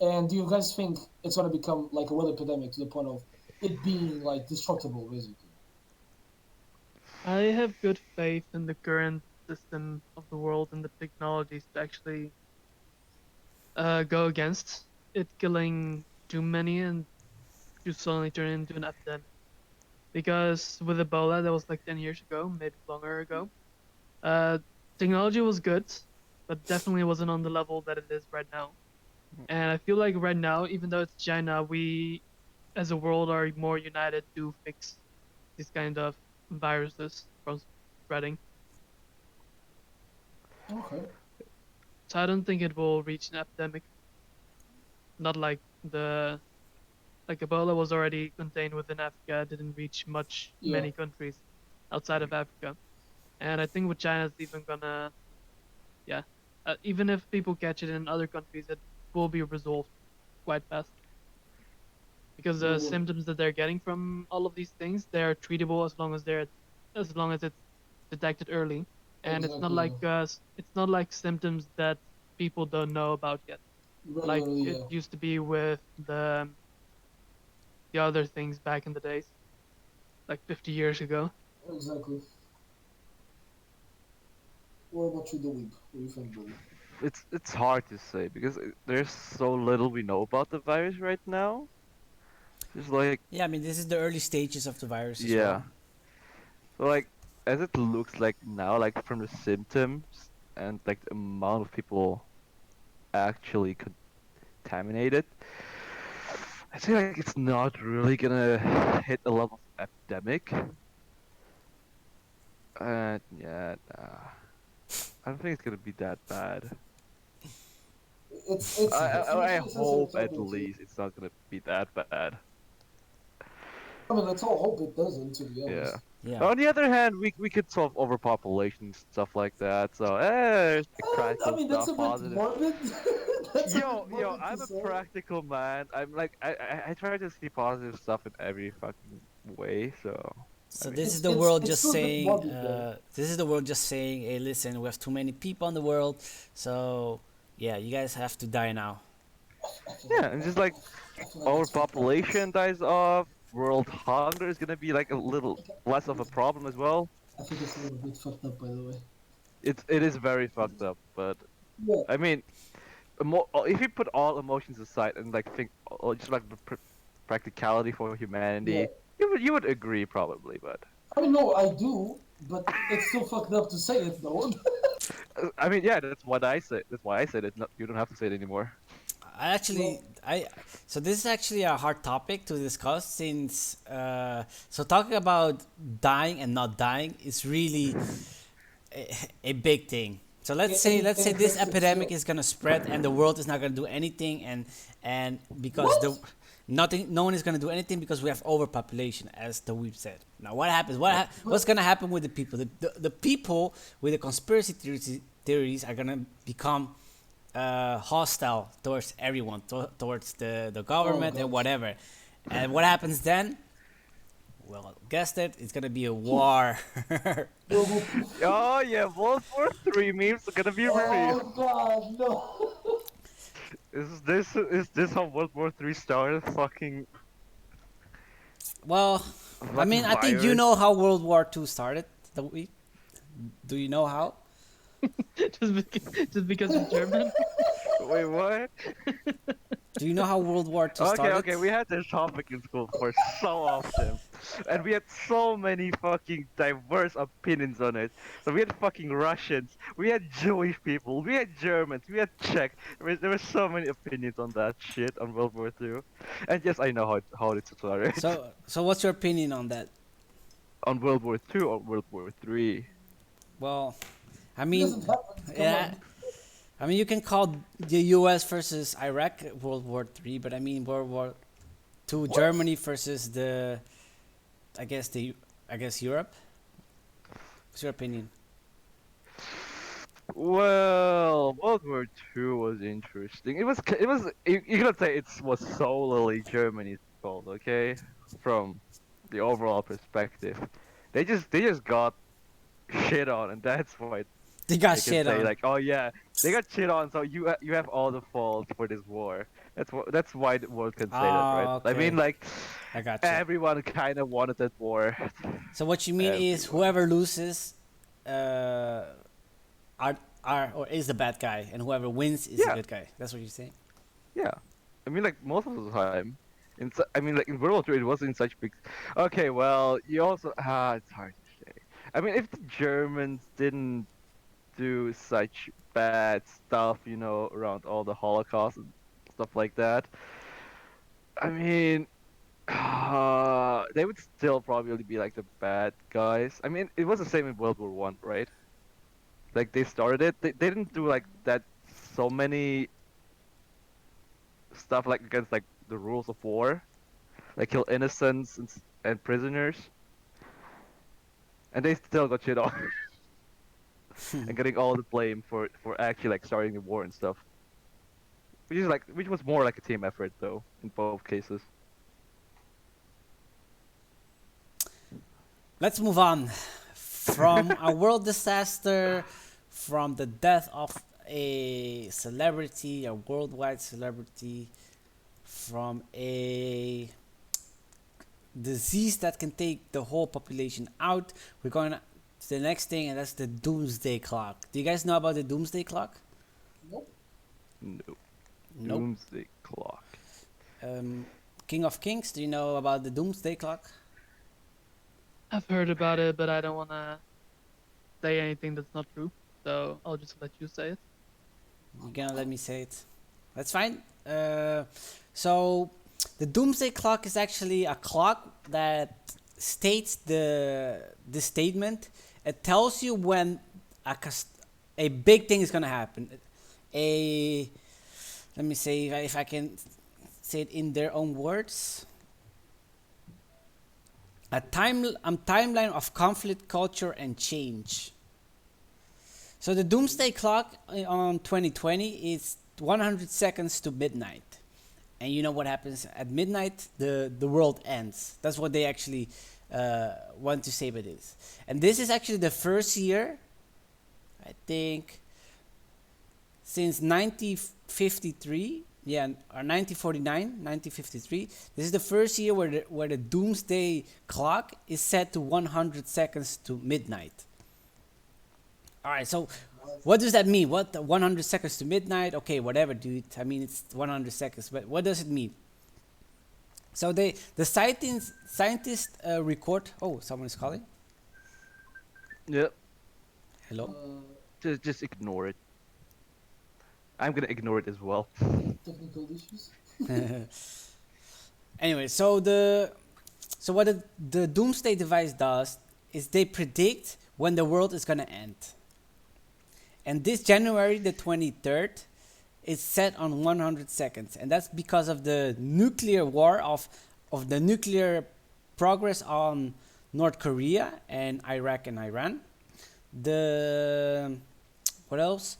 and do you guys think it's gonna become like a world epidemic to the point of it being like destructible, basically? I have good faith in the current system of the world and the technologies to actually go against it killing too many and to suddenly turn into an epidemic. Because with Ebola, that was like 10 years ago, maybe longer ago, uh, technology was good, but definitely wasn't on the level that it is right now. And I feel like right now, even though it's China, we as a world are more united to fix these kind of viruses from spreading. Okay. So I don't think it will reach an epidemic. Not like the like Ebola was already contained within Africa, it didn't reach Yeah. many countries outside of Africa. And I think with China, it's even gonna, yeah, even if people catch it in other countries, it will be resolved quite fast. Because the Well, symptoms that they're getting from all of these things, they're treatable as long as it's detected early. And exactly. Yeah. it's not like symptoms that people don't know about yet. Like Regularly, it yeah. used to be with the other things back in the days, like 50 years ago. Exactly. What about you, the weeb? What do you think, buddy? It's hard to say because there's so little we know about the virus right now. Just like Yeah, I mean, this is the early stages of the virus as yeah, well. so like as it looks like now, like from the symptoms and like the amount of people actually contaminated, I feel like it's not really gonna hit a level of epidemic. Yeah, nah. I don't think it's gonna be that bad. It's I literally a sensitive hope at topic too. least it's not gonna be that bad. I mean, let's all hope it doesn't, to be Yeah. honest. Yeah. On the other hand, we could solve overpopulation and stuff like that. So, there's like I practical mean, that's stuff, a bit positive. morbid. That's a bit Yo, morbid to I'm a say. practical man. I'm like, I try to see positive stuff in every fucking way. So, I So mean, this is the world It's just still a bit saying. morbid, though. This is the world just saying, "Hey, listen, we have too many people in the world, so yeah, you guys have to die now." yeah, and just like I feel like it's fucked up. overpopulation dies off, world hunger is gonna be like a little less of a problem as well. I think it's a little bit fucked up, by the way. It is very fucked up, but Yeah, I mean, if you put all emotions aside and like think just like the practicality for humanity, yeah. you would agree probably, but I mean, no, I do, but it's still fucked up to say it, though. I mean, yeah, that's what I said. That's why I said it. Not, you don't have to say it anymore. I actually, Well, I so this is actually a hard topic to discuss since so talking about dying and not dying is really a big thing. So let's say it this makes it epidemic feel. is gonna spread and the world is not gonna do anything and because What? the nothing no one is gonna do anything because we have overpopulation as the we've said. Now what happens? But What's gonna happen with the people? The people with the conspiracy theories are gonna become hostile towards everyone, towards the oh government and god, whatever. And what happens then? Well, guessed it. It's gonna be a war. World War II. Oh yeah, World War III memes are gonna be real. Oh God, no. Is this how World War III started? Well, I Fucking mean, I think you virus. know how World War II started. Don't we? Do you know how? just because you're German. Wait, what? Do you know how World War II Okay, started? okay, we had this topic in school for so often. And we had so many fucking diverse opinions on it. So we had fucking Russians, we had Jewish people, we had Germans, we had Czech. There were so many opinions on that shit on World War II. And yes, I know how it started. So what's your opinion on that? On World War II or World War III. Well, I It mean, doesn't happen. Come yeah, on. I mean, you can call the U.S. versus Iraq World War III, but I mean World War II, What? Germany versus I guess I guess Europe. What's your opinion? Well, World War II was interesting. You cannot say it was solely Germany's fault, okay? From the overall perspective, they just got shit on, and that's why They they got can shit say on. like, oh yeah, they got shit on, so you have all the fault for this war. That's why the world can say that, right? Ah, I mean, okay, like, I got you. everyone kind of wanted that war. So what you mean is Everyone. whoever loses, uh, are or is the bad guy, and whoever wins is the Yeah, good guy. That's what you're saying. yeah. I mean, like most of the time, I mean, like in World War II, it wasn't such big. Okay, well, you also it's hard to say. I mean, if the Germans didn't do such bad stuff, around all the Holocaust and stuff like that, I mean, they would still probably be like the bad guys. I mean, it was the same in World War I, right? Like they started it. They didn't do like that so many stuff like against like the rules of war, like kill innocents and prisoners, and they still got shit on and getting all the blame for actually like starting the war and stuff. Which was more like a team effort though in both cases. Let's move on from a world disaster, from the death of a celebrity, a worldwide celebrity, from a disease that can take the whole population out. We're going to the next thing, and that's the doomsday clock. Do you guys know about the doomsday clock? Nope. No. Nope. Doomsday clock. Um, King of Kings, do you know about the doomsday clock? I've heard about it, but I don't wanna say anything that's not true. So I'll just let you say it. You're gonna let me say it. That's fine. So, the doomsday clock is actually a clock that states the statement. It tells you when a big thing is gonna happen. A Let me say if I can say it in their own words. A timeline of conflict, culture, and change. So the doomsday clock on 2020 is 100 seconds to midnight. And you know what happens at midnight? The world ends. That's what they actually want to say by this. And this is actually the first year, I think, since 1953, or 1953. This is the first year where the doomsday clock is set to 100 seconds to midnight. All right, so what does that mean? What 100 seconds to midnight? Okay, whatever, dude. I mean, it's 100 seconds, but what does it mean? So the scientists record. Oh, someone is calling. Yep. Hello. Just ignore it. I'm gonna ignore it as well. Technical issues. Anyway, so what the doomsday device does is they predict when the world is gonna end. And this January the 23rd is set on 100 seconds, and that's because of the nuclear war of the nuclear progress on North Korea and Iraq and Iran. The what else?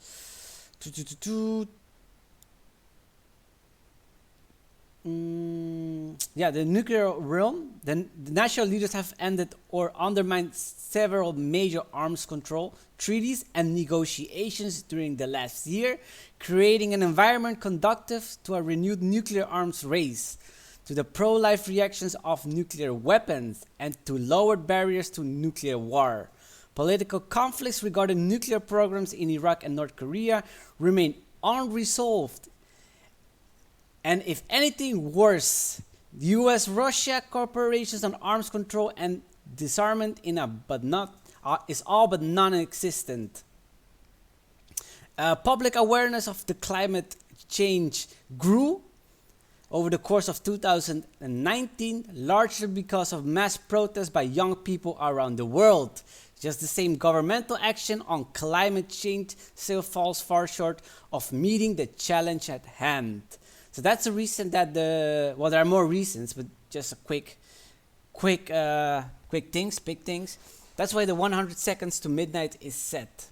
yeah, the nuclear realm, the national leaders have ended or undermined several major arms control treaties and negotiations during the last year, creating an environment conducive to a renewed nuclear arms race, to the pro-life reactions of nuclear weapons, and to lowered barriers to nuclear war. Political conflicts regarding nuclear programs in Iraq and North Korea remain unresolved, and if anything worse, U.S.-Russia corporations on arms control and disarmament is all but non-existent. Public awareness of the climate change grew over the course of 2019, largely because of mass protests by young people around the world. Just the same, governmental action on climate change still falls far short of meeting the challenge at hand. So that's the reason that there are more reasons, but just a quick things, big things. That's why the 100 seconds to midnight is set.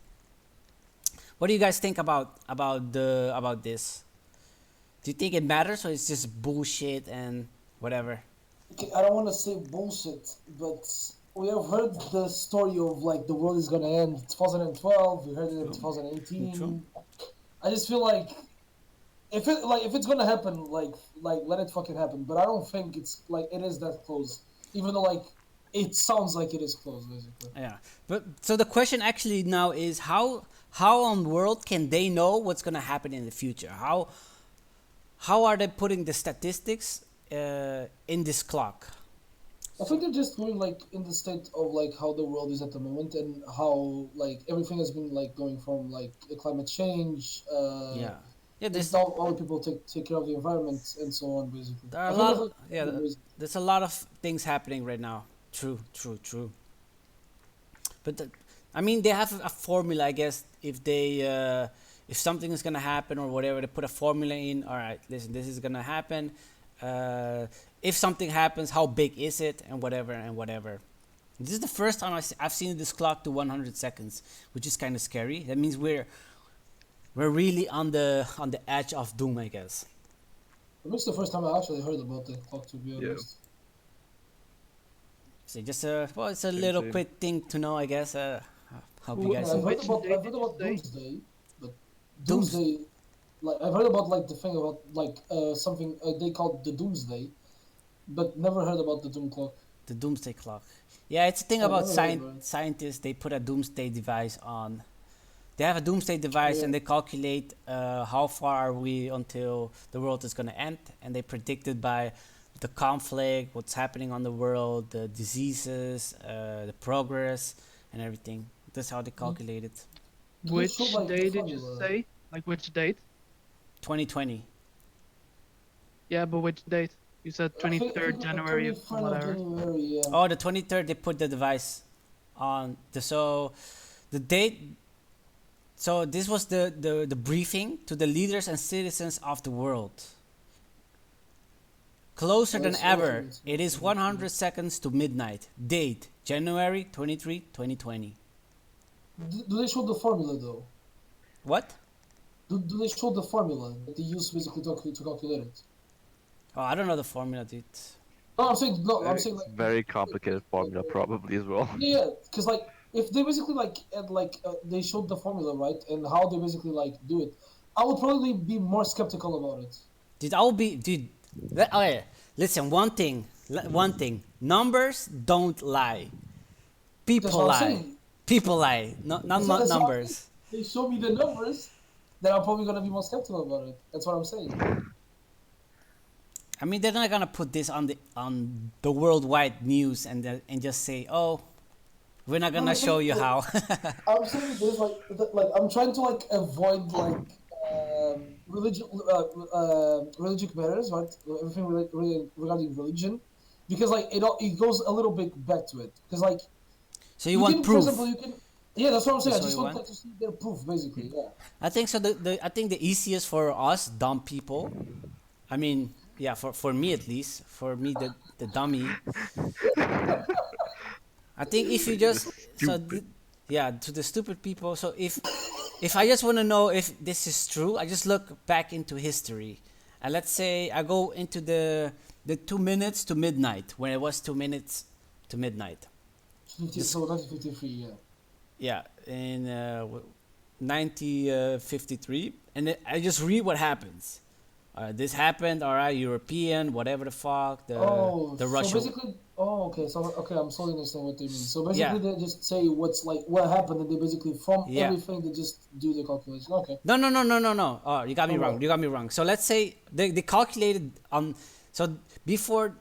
What do you guys think about this? Do you think it matters, or it's just bullshit and whatever? Okay, I don't want to say bullshit, but we have heard the story of like the world is gonna end 2012. We heard it in 2018. True. I just feel like if it's gonna happen, like let it fucking happen. But I don't think it's like it is that close, even though like it sounds like it is close, basically. Yeah, but so the question actually now is how on world can they know what's gonna happen in the future? How are they putting the statistics in this clock? I think they're just going like in the state of like how the world is at the moment and how like everything has been like going from like climate change. Yeah, There's all the people take care of the environment and so on, basically. there are a lot. There's a lot of things happening right now. True. But I mean, they have a formula, I guess. If something is gonna happen or whatever, they put a formula in. All right, listen, this is gonna happen. If something happens, how big is it, and whatever. This is the first time I've seen this clock to 100 seconds, which is kind of scary. That means we're really on the edge of doom, I guess. It's the first time I actually heard about the clock, to be honest. So just it's a little same. quick thing to know, I guess. Hope you guys. I've heard Which about day did you say? Doomsday, but Doomsday, like I've heard about like the thing about like something they called the Doomsday, but never heard about the Doom clock. The doomsday clock. Yeah, it's a thing Oh, about never heard about it. scientists. They put a doomsday device on. They have a doomsday device and they calculate how far are we until the world is going to end, and they predict it by the conflict, what's happening on the world, the diseases, the progress, and everything. That's how they calculate it. Which show, like, the day did you formula? say? Like which date? 2020. Yeah, but which date? You said I think 23rd January or 23rd of whatever. January, yeah. Oh, the 23rd, they put the device on. The date. So this was the briefing to the leaders and citizens of the world. Closer than That's ever, awesome. it is 100 seconds to midnight. Date, January 23, 2020. Do they show the formula though? What? Do they show the formula that they use basically to calculate it? Oh, I don't know the formula, dude. No, I'm saying no. I'm It's saying like very complicated formula, probably as well. yeah, because like if they basically like they showed the formula right and how they basically like do it, I would probably be more skeptical about it. Okay, listen, one thing. Numbers don't lie. That's People what I'm lie. saying. People lie. Not That's what- numbers. They show me the numbers, then I'm probably gonna be more skeptical about it. That's what I'm saying. I mean, they're not gonna put this on the worldwide news and just say, "Oh, we're not gonna show you how." I'm saying this like I'm trying to like avoid like religious matters, right? Everything regarding religion, because like it goes a little bit back to it. Because like So you want can, proof? For example, you can. Yeah, that's what I'm saying. I That's just what you want like, to see their proof, basically. Yeah. I think so. I think the easiest for us dumb people, I mean, yeah, for me at least, for me the dummy. I think if you just to the stupid people. So if I just want to know if this is true, I just look back into history, and let's say I go into the 2 minutes to midnight when it was 2 minutes to midnight. 50, so 1953, yeah. Yeah, in 1953, and I just read what happens. This happened. All right, European, whatever the fuck. Oh, The so Russian. basically, okay, so okay, I'm slowly understanding what they mean. So Yeah. basically, they just say what's like what happened, and they basically from Yeah. everything they just do the calculation. Okay. No. Oh, you got me Oh, wrong. no. You got me wrong. So let's say they calculated on. So before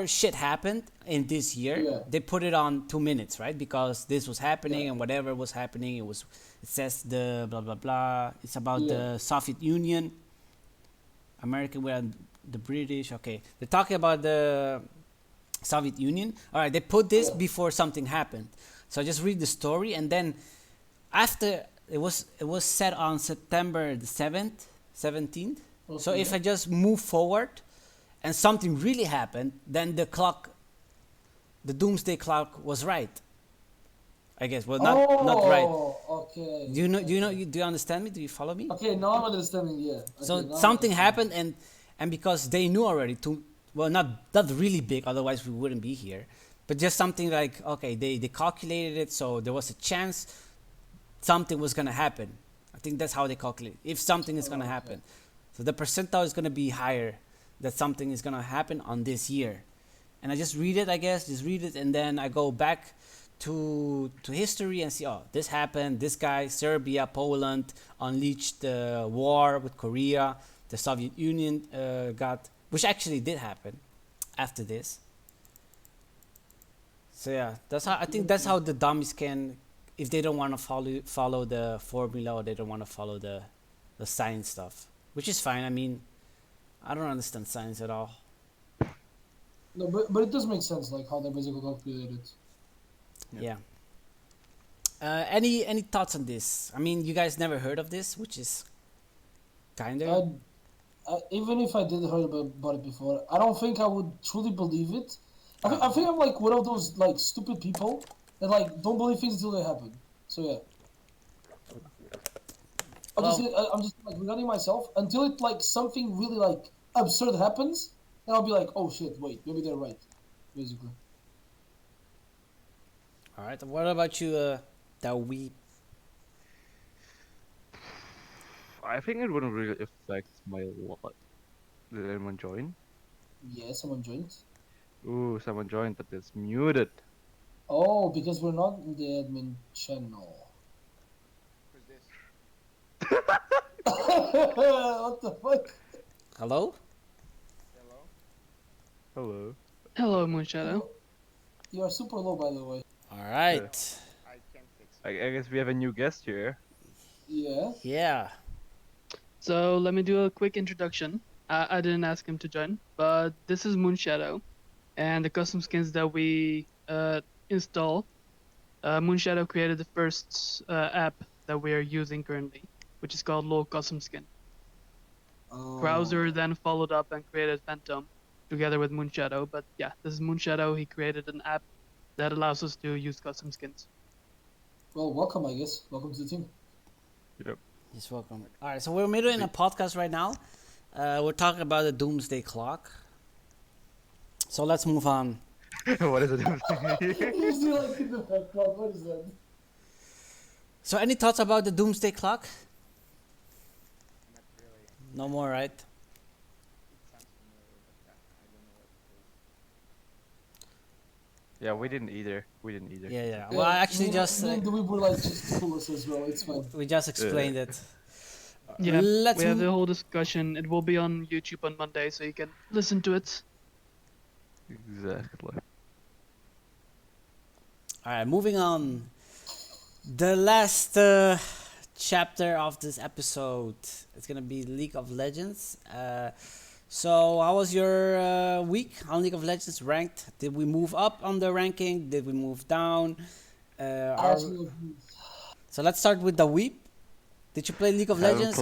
shit happened in this year, Yeah. they put it on 2 minutes, right? Because this was happening Yeah. and whatever was happening, it says the blah blah blah. It's about Yeah. the Soviet Union, American, where the British. Okay, they're talking about the Soviet Union. All right, they put this Yeah. before something happened. So I just read the story, and then after it was set on September the 17th. So Okay. if I just move forward, and something really happened, then the doomsday clock was right. I guess. Well, not right. Okay. Do you understand me? Do you follow me? Okay, now I'm understanding. Yeah. So Okay, now I'm something understanding. happened, and because they knew already, not really big, otherwise we wouldn't be here, but just something like, okay, they calculated it, so there was a chance something was gonna happen. I think that's how they calculate if something is gonna Okay. happen. So the percentile is gonna be higher that something is gonna happen on this year, and I just read it. I guess just read it, and then I go back to history and see, oh, this happened. This guy, Serbia, Poland unleashed the war with Korea. The Soviet Union which actually did happen after this. So yeah, I think that's how the dummies can, if they don't want to follow the formula, or they don't want to follow the science stuff, which is fine. I mean, I don't understand science at all. No, but it does make sense, like how they basically calculated it. Yeah. Any thoughts on this? I mean, you guys never heard of this, which is kind of. Even if I did heard about it before, I don't think I would truly believe it. I think I'm like one of those like stupid people that like don't believe things until they happen. So yeah. I'm just like regarding myself until it like something really like absurd happens, then I'll be like, oh shit, wait, maybe they're right, basically. All right. What about you, Dawi? I think it wouldn't really affect my lot. Did anyone join? Yeah, someone joined. Ooh, someone joined, but it's muted. Oh, because we're not in the admin channel. What the fuck? Hello. Hello. Hello, Moonshadow. You are super low, by the way. All right. I guess we have a new guest here. Yeah. Yeah. So let me do a quick introduction. I didn't ask him to join, but this is Moonshadow, and the custom skins that we install. Moonshadow created the first app that we are using currently, which is called LoL Custom Skin. Oh. Browser then followed up and created Phantom together with Moonshadow. But yeah, this is Moonshadow. He created an app that allows us to use custom skins. Well, welcome, I guess. Welcome to the team. Yep. He's welcome. All right. So we're middle in a podcast right now. We're talking about the doomsday clock. So let's move on. What is it? Usually, like in the background. What is that? So any thoughts about the doomsday clock? No more, right? Yeah, we didn't either. Yeah. Well, I actually just me and the were like just clueless as well. It's fine. we just explained it. Yeah, Let's we have move- the whole discussion. It will be on YouTube on Monday, so you can listen to it. Exactly. All right, moving on. The last chapter of this episode is gonna be League of Legends. So how was your week on League of Legends ranked? Did we move up on the ranking? Did we move down? So let's start with the Weep. Did you play League of Legends?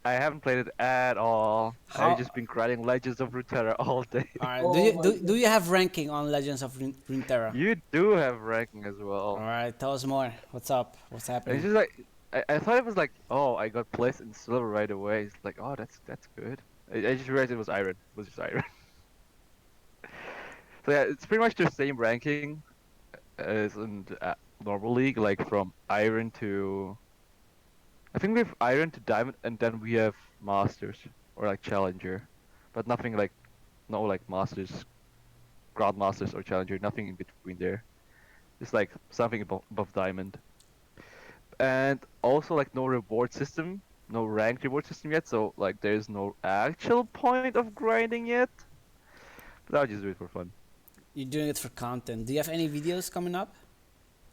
I haven't played it at all. How- I've just been grinding Legends of Runeterra all day. All right. Oh Do you my do you have ranking on Legends of Runeterra? You do have ranking as well. All right. Tell us more. What's up? What's happening? It's just like I thought it was like, oh, I got placed in silver right away. It's like, oh, that's good. I just realized it was iron. It was just iron. So yeah, it's pretty much the same ranking as in the normal league, like from iron to I think we have iron to diamond, and then we have masters or like challenger, but nothing like no like masters, grandmasters or challenger, nothing in between there. It's like something above diamond, and also like no reward system, no ranked reward system yet. So like there's no actual point of grinding yet. But I'll just do it for fun. You're doing it for content. Do you have any videos coming up?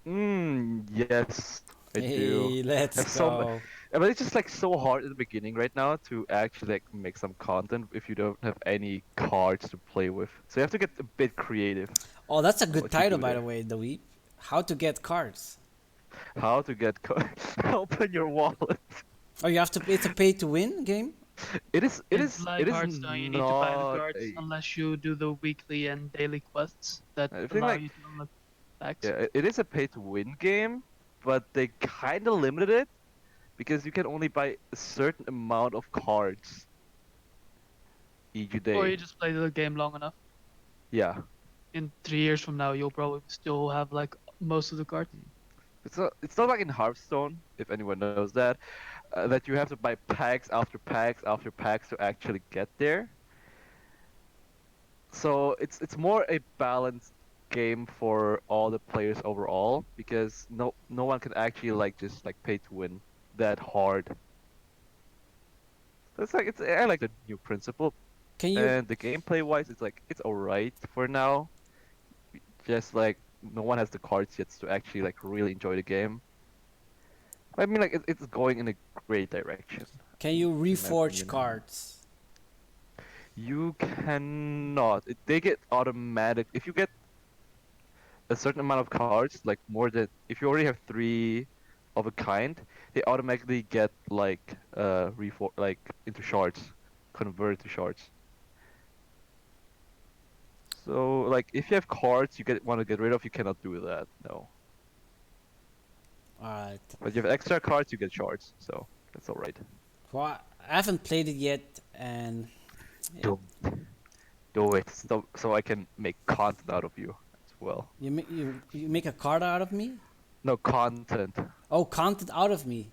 Yes, I do. Hey, let's Have some, go. but it's just like so hard at the beginning right now to actually like make some content if you don't have any cards to play with. So you have to get a bit creative. Oh, that's a good What you title, do by the there. way, the weep. How to get cards. How to get open your wallet. Oh, you have to. It's a pay-to-win game. It's like It is Hearthstone. You need to buy the not cards a. unless you do the weekly and daily quests that I think allow like you to unlock packs. yeah, it is a pay to win game, but they kind of limited it because you can only buy a certain amount of cards each Or you day. just play the game long enough. Yeah. In 3 years from now, you'll probably still have like most of the cards. It's not like in Hearthstone, if anyone knows that, that you have to buy packs after packs after packs to actually get there. So it's more a balanced game for all the players overall because no one can actually like just like pay to win that hard. So it's like it's I like the new principle, Can you? and the gameplay wise it's like it's alright for now. Just like no one has the cards yet to actually like really enjoy the game. I mean, like it's going in a great direction, Can you in my reforge opinion. cards? You cannot. They get automatic. If you get a certain amount of cards, like more than if you already have three of a kind, they automatically get like like into shards, converted to shards. So like if you have cards you want to get rid of, you cannot do that. No. Alright. But you have extra cards, you get shards. So that's all right. Well, I haven't played it yet, and yeah, Do do it so I can make content out of you as well. you make a card out of me. No content. Oh, content out of me.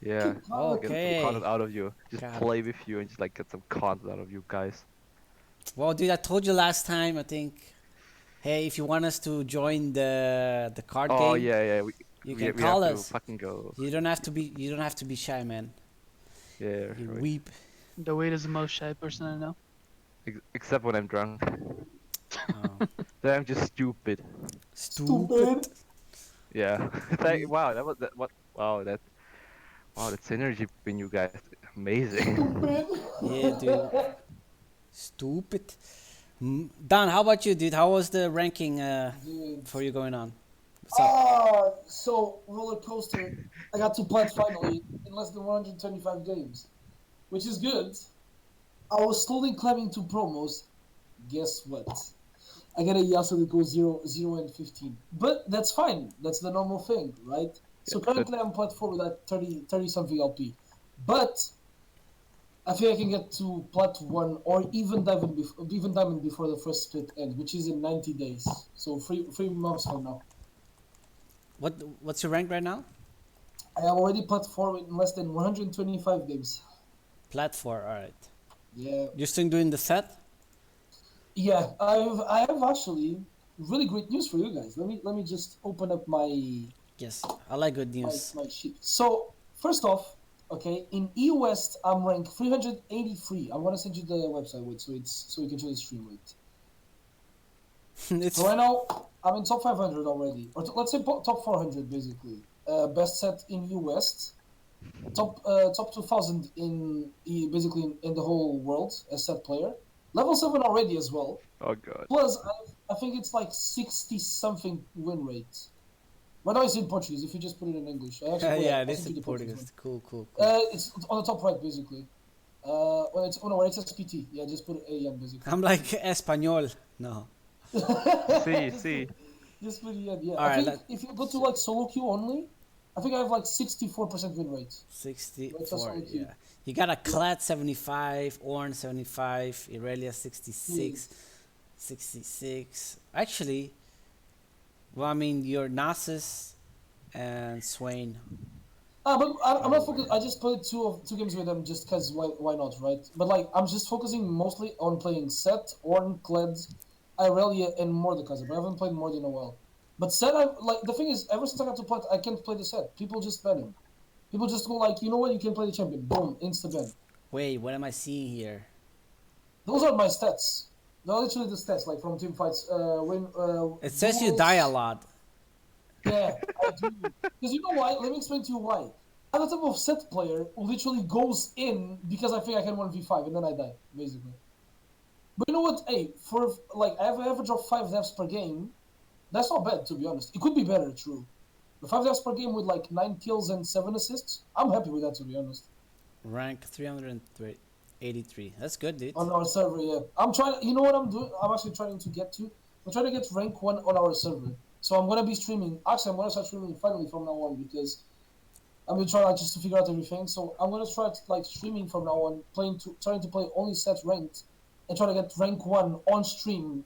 Yeah. Oh, Get some Okay. content out of you. Just Got it. play with you and just like get some content out of you guys. Well, dude, I told you last time. I think. Hey, if you want us to join the card Oh game, yeah. you We can we call have to us. fucking go. You don't have to be. You don't have to be shy, man. Yeah. You Right. weep. The Wade is the most shy person I know. Except when I'm drunk. Oh. Then I'm just stupid. Stupid. Yeah. Wow. That was that. What? Wow. That synergy between you guys. Amazing. Stupid. Yeah, dude. Stupid. Dan, how about you, dude? How was the ranking Dude. for you going on? What's up? So roller coaster. I got to plat finally in less than 125 games, which is good. I was slowly climbing to promos. Guess what? I got a Yasuo that goes 0 and 15. But that's fine. That's the normal thing, right? So Yeah, currently I'm plat 4 with that 30 something LP. But I think I can get to plat 1 or even diamond before the first split ends, which is in 90 days. So 3 months from now. What's your rank right now? I am already plat 4 in less than 125 games. Plat 4. All right. Yeah. You're still doing the set? Yeah, I have actually really great news for you guys. Let me just open up my Yes. I like good news. my sheet. So first off, okay, in E West I'm ranked 383. I want to send you the website. Wait, so you can show the stream. Wait. It's So right now I'm in top 500 already, or let's say top 400 basically. Best set in E West, top 2000 basically in the whole world as set player. Level 7 already as well. Oh god. Plus, I think it's like 60 something win rate. Right now it's in Portuguese. If you just put it in English, I actually yeah, I this sent you is the Portuguese Portuguese. Cool. It's on the top right basically. When it's SPT. Yeah, just put AN basically. I'm like Espanol. No. See. Just put AN. Yeah, All I right, think if you go to like solo queue only, I think I have like 64% win rate. That's 64, only cute. yeah. You got a Kled 75, Orn 75, Irelia 66, 66. Actually, well, I mean, your Nasus and Swain. But I'm not Oh, focused. I just played two games with them just because why not, right? But like I'm just focusing mostly on playing Set, Orn, Kled, Irelia, and Mordekaiser. But I haven't played Mord in a while. But Set, I like the thing is, ever since I got to Plat, I can't play the Set. People just ban him. People just go like, you know what? You can play the champion. Boom, insta ban. wait, what am I seeing here? Those are my stats. They're literally the stats, like from team fights. When It says you duels. die a lot. Yeah, I do. Because you know why? Let me explain to you why. I'm the type of set player who literally goes in because I think I can 1v5 and then I die, basically. But you know what? Hey, for like I have an average of 5 deaths per game. That's not bad, to be honest. It could be better, true. But 5 deaths per game with like 9 kills and 7 assists, I'm happy with that, to be honest. Rank 383. That's good, dude. On our server, yeah. I'm trying. You know what I'm doing? I'm actually trying to get to. I'm trying to get rank 1 on our server. So I'm gonna be streaming. Actually, I'm gonna start streaming finally from now on because I'm gonna try like just to figure out everything. So I'm gonna try like streaming from now on, trying to play only set ranked, and try to get rank 1 on stream.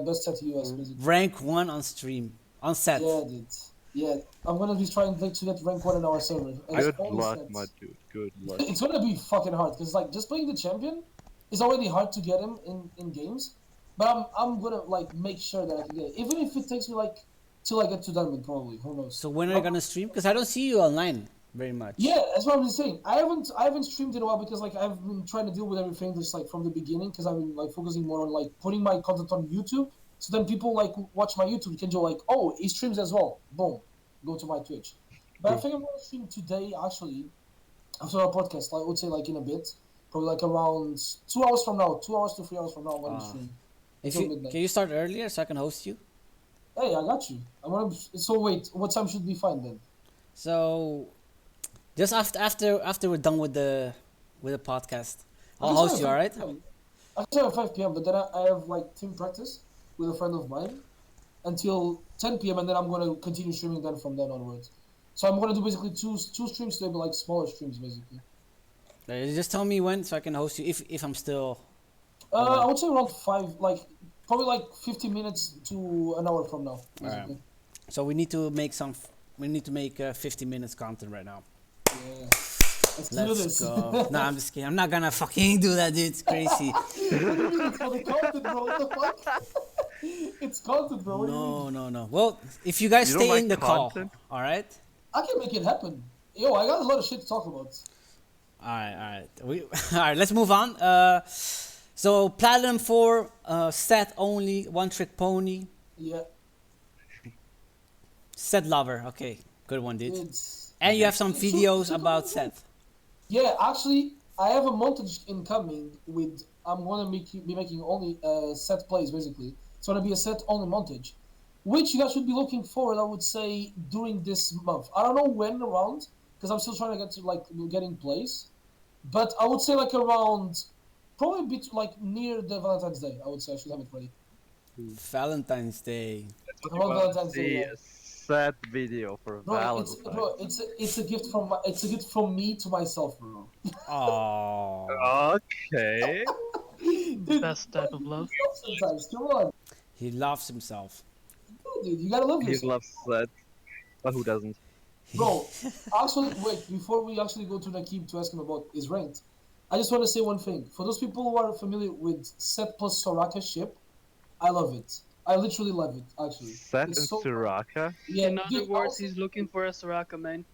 Best set US basically. Rank 1 on stream. On set. Yeah, dude. Yeah, I'm gonna be trying like, to get rank 1 in our server. And it's Good only luck, sets. my dude. Good luck. It's gonna be fucking hard because like just playing the champion is already hard to get him in games. But I'm gonna like make sure that I can get it, even if it takes me like till I get to diamond probably. Who knows? So when are you gonna stream? Because I don't see you online very much. Yeah, that's what I'm saying. I haven't streamed in a while because like I've been trying to deal with everything just like from the beginning because I've been like focusing more on like putting my content on YouTube. So then people like watch my YouTube can go like, oh, he streams as well. Boom, go to my Twitch. But I think I'm gonna stream today actually after our podcast. I would say like in a bit, probably like around 2 hours from now, 2 hours to 3 hours from now. I'm gonna stream. If Until you, midnight. can you start earlier so I can host you? Hey, I got you. I'm gonna. So wait, what time should be fine then? So just after we're done with the podcast, I'll I can host start you. at All right? 5 p.m. I can start at 5 p.m. But then I have like team practice with a friend of mine until 10 p.m. and then I'm gonna continue streaming then from then onwards. So I'm gonna do basically two streams today, but like smaller streams basically. Just tell me when so I can host you if I'm still. I would say around 5, like probably like 15 minutes to an hour from now. Basically. Alright. So we need to make We need to make 50 minutes content right now. Yeah. Let's do Let's this. go. No, I'm just kidding. I'm not gonna fucking do that, dude. It's crazy. What do you mean it's for the content, bro? What the fuck? It's content, bro. What do you mean? No. Well, if you guys You don't stay like in the content? call, all right. I can make it happen. Yo, I got a lot of shit to talk about. All right. All right. Let's move on. So Platinum 4, set only, one trick pony, Yeah. set lover. Okay, good one, dude. It's And you have some So- videos so- about set. yeah, actually, I have a montage incoming with. I'm gonna be making only set plays basically. It's gonna be a set only montage, which you guys should be looking forward. I would say during this month. I don't know when around because I'm still trying to get to like getting plays, but I would say like around probably a bit like near the Valentine's Day. I would say I should have it ready. Valentine's Day. Around Valentine's Day. See Yeah. a sad video for Valentine's. It's a gift from me to myself, bro. Oh, Okay. Dude, Best type of love. sometimes, come on, he loves himself. dude, you gotta love He yourself. loves sad. But who doesn't? Bro, actually, wait, before we actually go to Nakib to ask him about his ranked, I just want to say one thing. For those people who are familiar with Set plus Soraka ship, I love it. I literally love it, actually. Set It's and so- Soraka? Yeah, In other dude, words, also- he's looking for a Soraka main.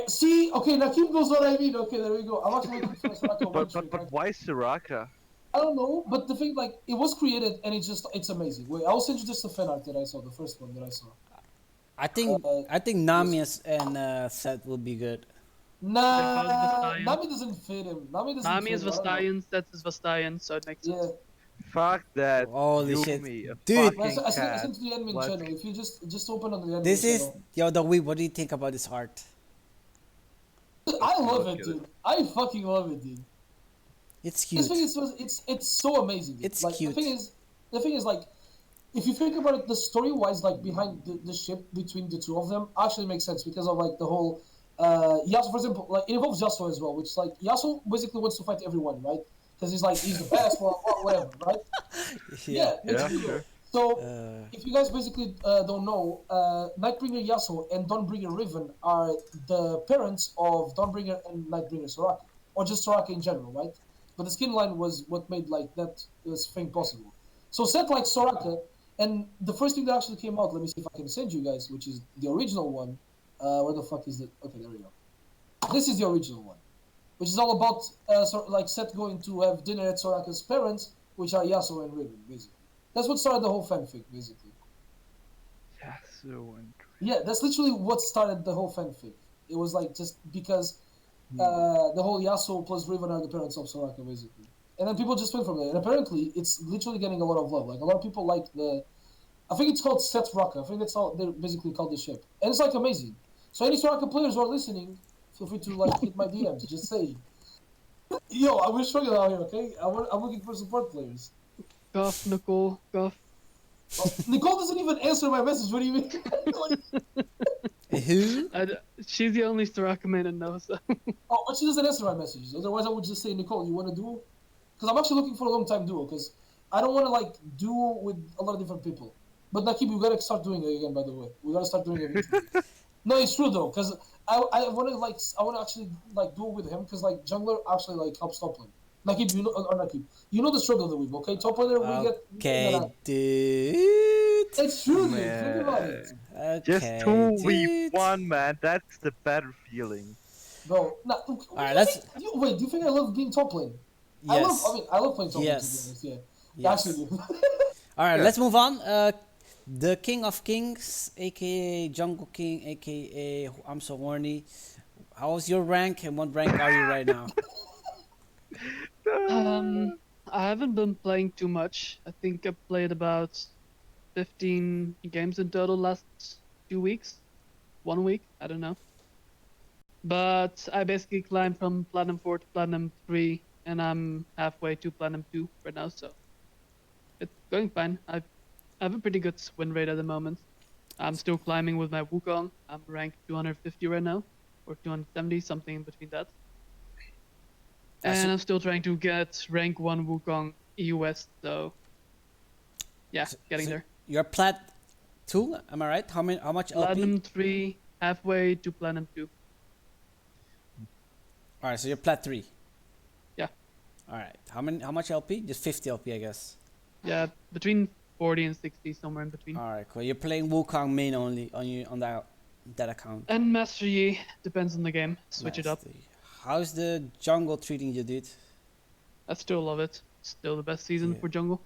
see, okay, Nakib knows what I mean. Okay, there we go. I'm actually looking for a Soraka one But trick, right? why Soraka? I don't know, but the thing, like, it was created and it's amazing. Wait, I'll send you just the fan art that I saw, the first one that I saw. I think Namias and set will be good. Nah, Vastalion. Nami doesn't fit him. Nami is fit him, I don't know. Vastalion, Sets is Vastalion, so it makes sense. Yeah. Fuck that. Holy shit. Yumi, a Dude. I fucking sent cat. to the admin What? channel. If you just open on the admin This is channel. the week. What do you think about this art? I love Look it, at dude. I fucking love it, dude. It's This cute. thing is it's so amazing. Dude. It's like, cute. The thing is like if you think about it, the story-wise, like behind the ship between the two of them, actually makes sense because of like the whole Yasuo, for example, like it involves Yasuo as well, which like Yasuo basically wants to fight everyone, right? Because he's like he's the best, whatever, right? Yeah. Yeah, it's Yeah, true. sure. So Uh, if you guys basically don't know, Nightbringer Yasuo and Dawnbringer Riven are the parents of Dawnbringer and Nightbringer Soraka, or just Soraka in general, right? But the skin line was what made like that this thing possible. So set like Soraka, and the first thing that actually came out, let me see if I can send you guys, which is the original one. Where the fuck is it? Okay, there we go. This is the original one, which is all about like Seth going to have dinner at Soraka's parents, which are Yasuo and Riven, basically. That's what started the whole fanfic, basically. Yeah, so Yeah, that's literally what started the whole fanfic. It was like just because the whole Yasuo plus Riven are the parents of Soraka, basically. And then people just went from there. And apparently, it's literally getting a lot of love. Like, a lot of people like the... I think it's called Set Raka. I think that's how they basically called the ship. And it's, like, amazing. So any Soraka players who are listening, feel free to, like, hit my DMs. Just say, yo, I'm struggling out here, okay? I'm looking for support players. Guff, Nicole, Guff. Oh, Nicole doesn't even answer my message. What do you mean? Like, who? She's the only Soraka main I know, so. oh, but she doesn't answer my messages. Otherwise, I would just say, Nicole, you want to duo? Because I'm actually looking for a long time duo. Because I don't want to like duo with a lot of different people. But Nakib, we gotta start doing it again. By the way, we gotta start doing it. No, it's true though. Because I want to actually like duo with him. Because like jungler actually like helps top lane. Nakib, you know, or Nakib, you know the struggle that we've. Okay, top laner we get. Okay, dude. It's true, dude. Think about it, just Okay, dude. 2v1, man. That's the better feeling. bro. Nah, Alright, let's. wait. Do you think I love being top lane? I Yes. love playing top lane. To be Yes. honest, yeah. Yes. Actually, do. All right, Yeah. let's move on. The King of Kings, aka Jungle King, aka I'm so horny. How's your rank and what rank are you right now? I haven't been playing too much. I think I played about 15 games in total last 2 weeks. 1 week, I don't know. But I basically climbed from Platinum 4 to Platinum 3, and I'm halfway to Platinum 2 right now, so it's going fine. I have a pretty good win rate at the moment. I'm still climbing with my Wukong. I'm ranked 250 right now, or 270, something in between that. And I'm still trying to get rank 1 Wukong EU West, so yeah, getting So there. you're plat 2, am I right? How much LP? Platinum 3, halfway to Platinum 2. All right, so you're plat 3. Yeah. All right. How much LP? Just 50 LP, I guess. Yeah, between 40 and 60, somewhere in between. All right, cool. You're playing Wukong main only on that account. And Master Yi, depends on the game. Switch it up. Nasty. How's the jungle treating you, dude? I still love it. Still the best season Yeah. for jungle.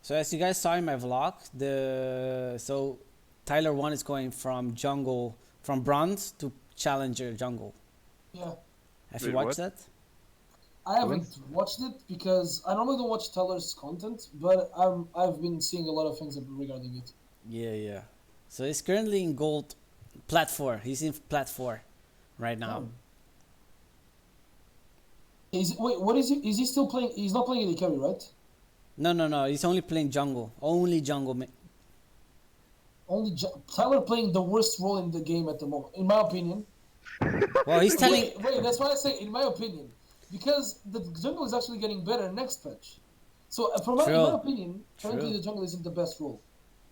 So as you guys saw in my vlog, so Tyler 1 is going from jungle, from bronze to challenger jungle. Yeah. Have Wait, you watched what? that? I haven't watched it because I normally don't watch Teller's content, but I've been seeing a lot of things regarding it. Yeah. So he's currently in gold, plat 4. He's in plat 4 right now. Oh. What is he? Is he still playing? He's not playing any carry, right? No. He's only playing jungle. Only jungle. Tyler playing the worst role in the game at the moment, in my opinion. Well, he's telling. Wait, that's why I say in my opinion, because the jungle is actually getting better next patch. So in my True. opinion, currently True. the jungle isn't the best role.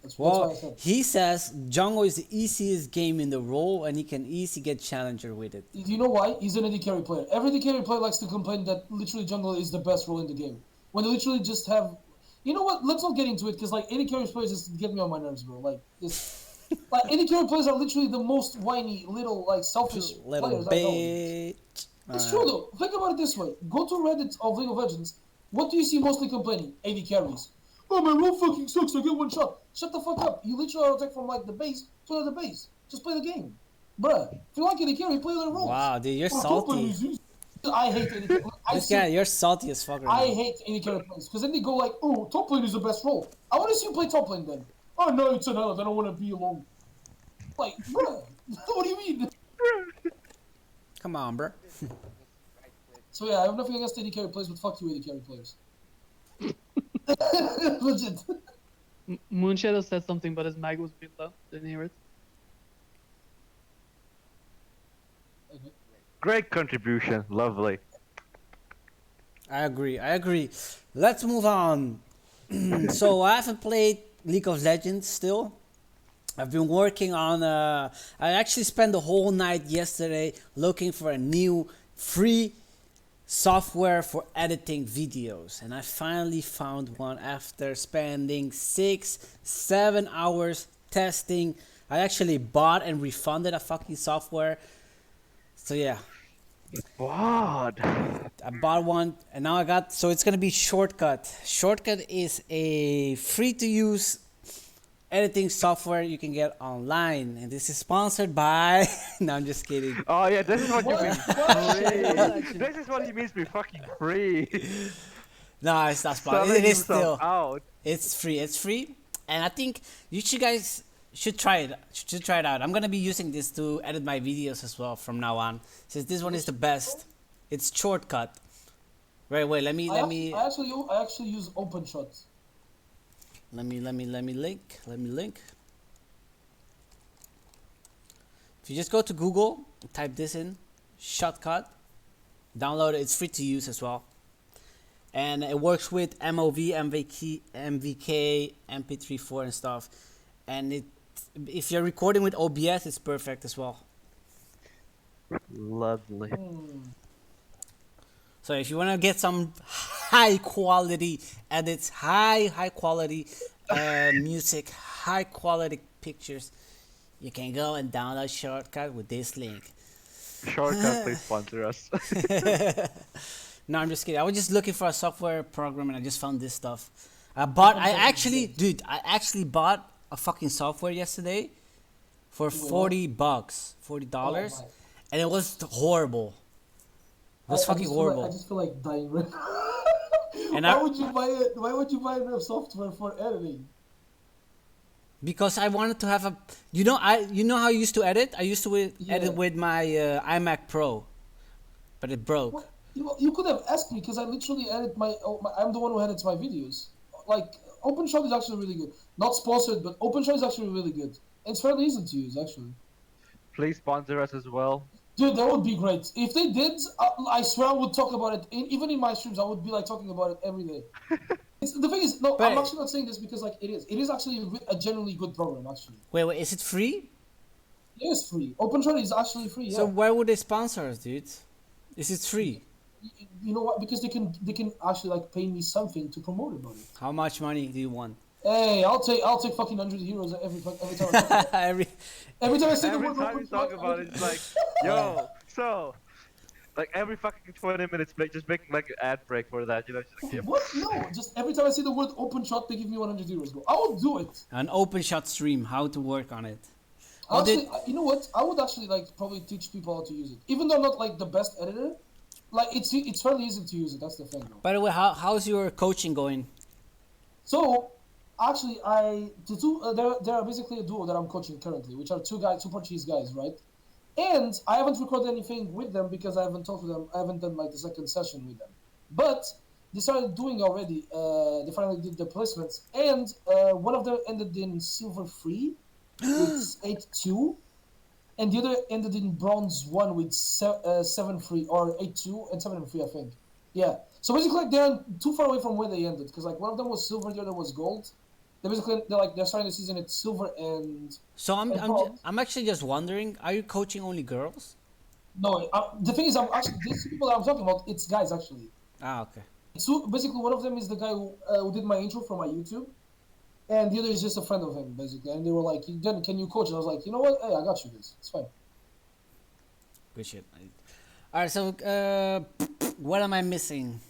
That's why Well, I said. he says jungle is the easiest game in the role, and he can easily get challenger with it. Do you know why? He's an AD carry player. Every AD carry player likes to complain that literally jungle is the best role in the game. When they literally just have... You know what? Let's not get into it, because like AD carry players just get me on my nerves, bro. Like, this... like, AD carry players are literally the most whiny, little, like, selfish Little players I know. bitch. It's true, though. Think about it this way. Go to Reddit of League of Legends. What do you see mostly complaining? AD carries. Oh, my role fucking sucks. I get one shot. Shut the fuck up. You literally auto attack from, like, the base to the base. Just play the game. Bruh. If you like AD carry, play their roles. Wow, dude, you're Oh, don't play salty. these. I hate AD carry. This guy, you're salty as fuck right I now. hate AD carry players. Because then they go like, oh, top lane is the best role. I want to see you play top lane then. Oh, no, it's an island. I don't want to be alone. Like, bruh. What do you mean? Come on, bro. So yeah, I have nothing against AD carry players, but fuck you AD carry players. Legit. Moonshadow said something, but his mic was being low. Didn't hear it. Okay. Great contribution, lovely. I agree. I agree. Let's move on. So I haven't played League of Legends still. I've been working on. I actually spent the whole night yesterday looking for a new free software for editing videos, and I finally found one after spending 6-7 hours testing. I actually bought and refunded a fucking software. So yeah, What? I bought one and now I got, so it's gonna be Shortcut. Shortcut is a free to use editing software you can get online, and this is sponsored by no, I'm just kidding. Oh yeah, this is what you mean What? free. This is what he means by fucking free. No, it's not sponsored. Selling It is himself still, out. it's free, and I think you should guys should try it. Should try it out. I'm gonna be using this to edit my videos as well from now on, since this one is the best. It's Shortcut. Wait, let me I actually use OpenShot. let me link. If you just go to Google, type this in, Shortcut, download it. It's free to use as well, and it works with MOV, MVK, MP3 and stuff. And if you're recording with OBS, it's perfect as well. Lovely. So if you want to get some high quality edits, high quality music, high quality pictures, you can go and download Shortcut with this link. Shortcut, please sponsor us. No, I'm just kidding. I was just looking for a software program and I just found this stuff. I actually bought a fucking software yesterday for $40, $40, my. and it was horrible. It was fucking horrible. I just feel like dying right now. And Why would you buy it? Why would you buy a software for editing? Because I wanted to have a, you know how I used to edit. I used to edit with my iMac Pro, but it broke. What? You could have asked me because I literally edit I'm the one who edits my videos. Like OpenShot is actually really good. Not sponsored, but OpenShot is actually really good. It's fairly easy to use actually. Please sponsor us as well. Dude, that would be great. If they did, I swear I would talk about it. Even in my streams, I would be like talking about it every day. The thing is, no, But- I'm actually not saying this because like it is. It is actually a genuinely good program actually. Wait, is it free? It is free. OpenShot is actually free. Yeah. So why would they sponsor us, dude? Is it free? You know what? Because they can actually like pay me something to promote about it. How much money do you want? Hey, I'll take fucking 100 euros every time. I talk about it. Every Every time I say the Every word time you OpenShot, talk about it, it's like, yo, so, like every fucking 20 minutes, just make like an ad break for that, you know? Just like, yeah. What? No, just every time I say the word OpenShot, they give me 100 euros. Bro, I will do it. an open shot stream, how to work on it. Actually, you know what? I would actually like probably teach people how to use it. Even though I'm not like the best editor, like it's fairly easy to use it. That's the thing, bro. By the way, how's your coaching going? So, actually, there are basically a duo that I'm coaching currently, which are two Portuguese guys, right? And I haven't recorded anything with them because I haven't talked to them. I haven't done like the second session with them. But they started doing already. They finally did the placements, and one of them ended in silver 3 with 8-2, and the other ended in bronze 1 with 7-3 or 8-2 and 7-3, I think. Yeah. So basically, like they're too far away from where they ended because like one of them was silver, the other was gold. They're starting the season at silver and. So and bronze. I'm actually just wondering, are you coaching only girls? No, the thing is, I'm actually these people that I'm talking about. It's guys actually. Ah, okay. So basically, one of them is the guy who did my intro for my YouTube, and the other is just a friend of him, basically. And they were like, "Then can you coach?" And I was like, "You know what? Hey, I got you guys. It's fine." Good shit. All right, so what am I missing?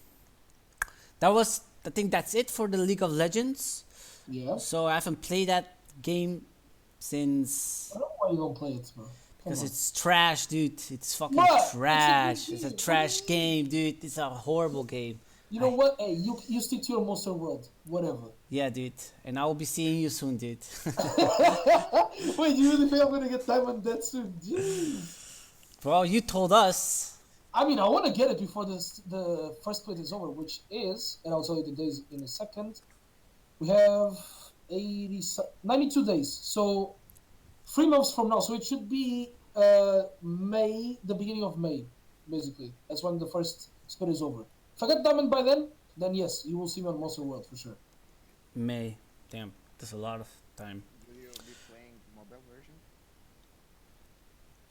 I think that's it for the League of Legends. Yeah. So I haven't played that game since I don't know why you don't play it, bro. Come because on. it's trash, dude. It's fucking What? trash. It's a It's a good trash game. game, dude. It's a horrible game. You know what? Hey, you stick to your Monster World, whatever. Yeah, dude. And I will be seeing you soon, dude. Wait, you really think I'm gonna get time on that soon? Jeez. Bro, you told us. I mean, I want to get it before the first split is over, which is, and I'll tell you the days in a second. We have 92 days. So 3 months from now. So it should be May, the beginning of May, basically. That's when the first split is over. If I get diamond by then yes, you will see me on Monster World for sure. May. Damn, that's a lot of time. Will you be playing mobile version?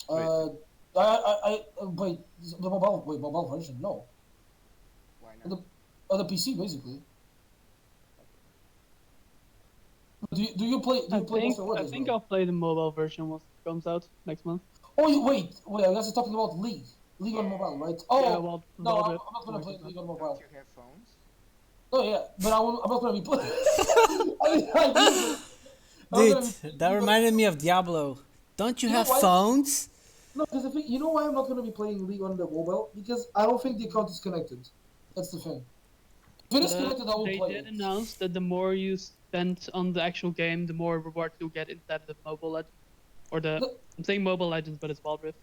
Wait, Uh, wait, the mobile version? No, Why the not? the PC basically. Do I you play think Monster World I as think well? I'll play the mobile version once it comes out next month. Oh, wait. I guess you're talking about League on mobile, Yeah. right? Yeah, Oh, well, no, Wild Rift I'm not gonna we're play talking about. League on Don't mobile. you have phones? Oh yeah, but I'm not gonna be playing. I do, but I'm not Dude, gonna be that playing League reminded me of Diablo. Don't you You know have why? phones? No, because you know why I'm not gonna be playing League on the mobile? Because I don't think the account is connected. That's the thing. If it is connected, I will They play did it. announce that the more you spend on the actual game, the more rewards you'll get inside the mobile legend. Or the No, I'm saying mobile legends, but it's Wild Rift.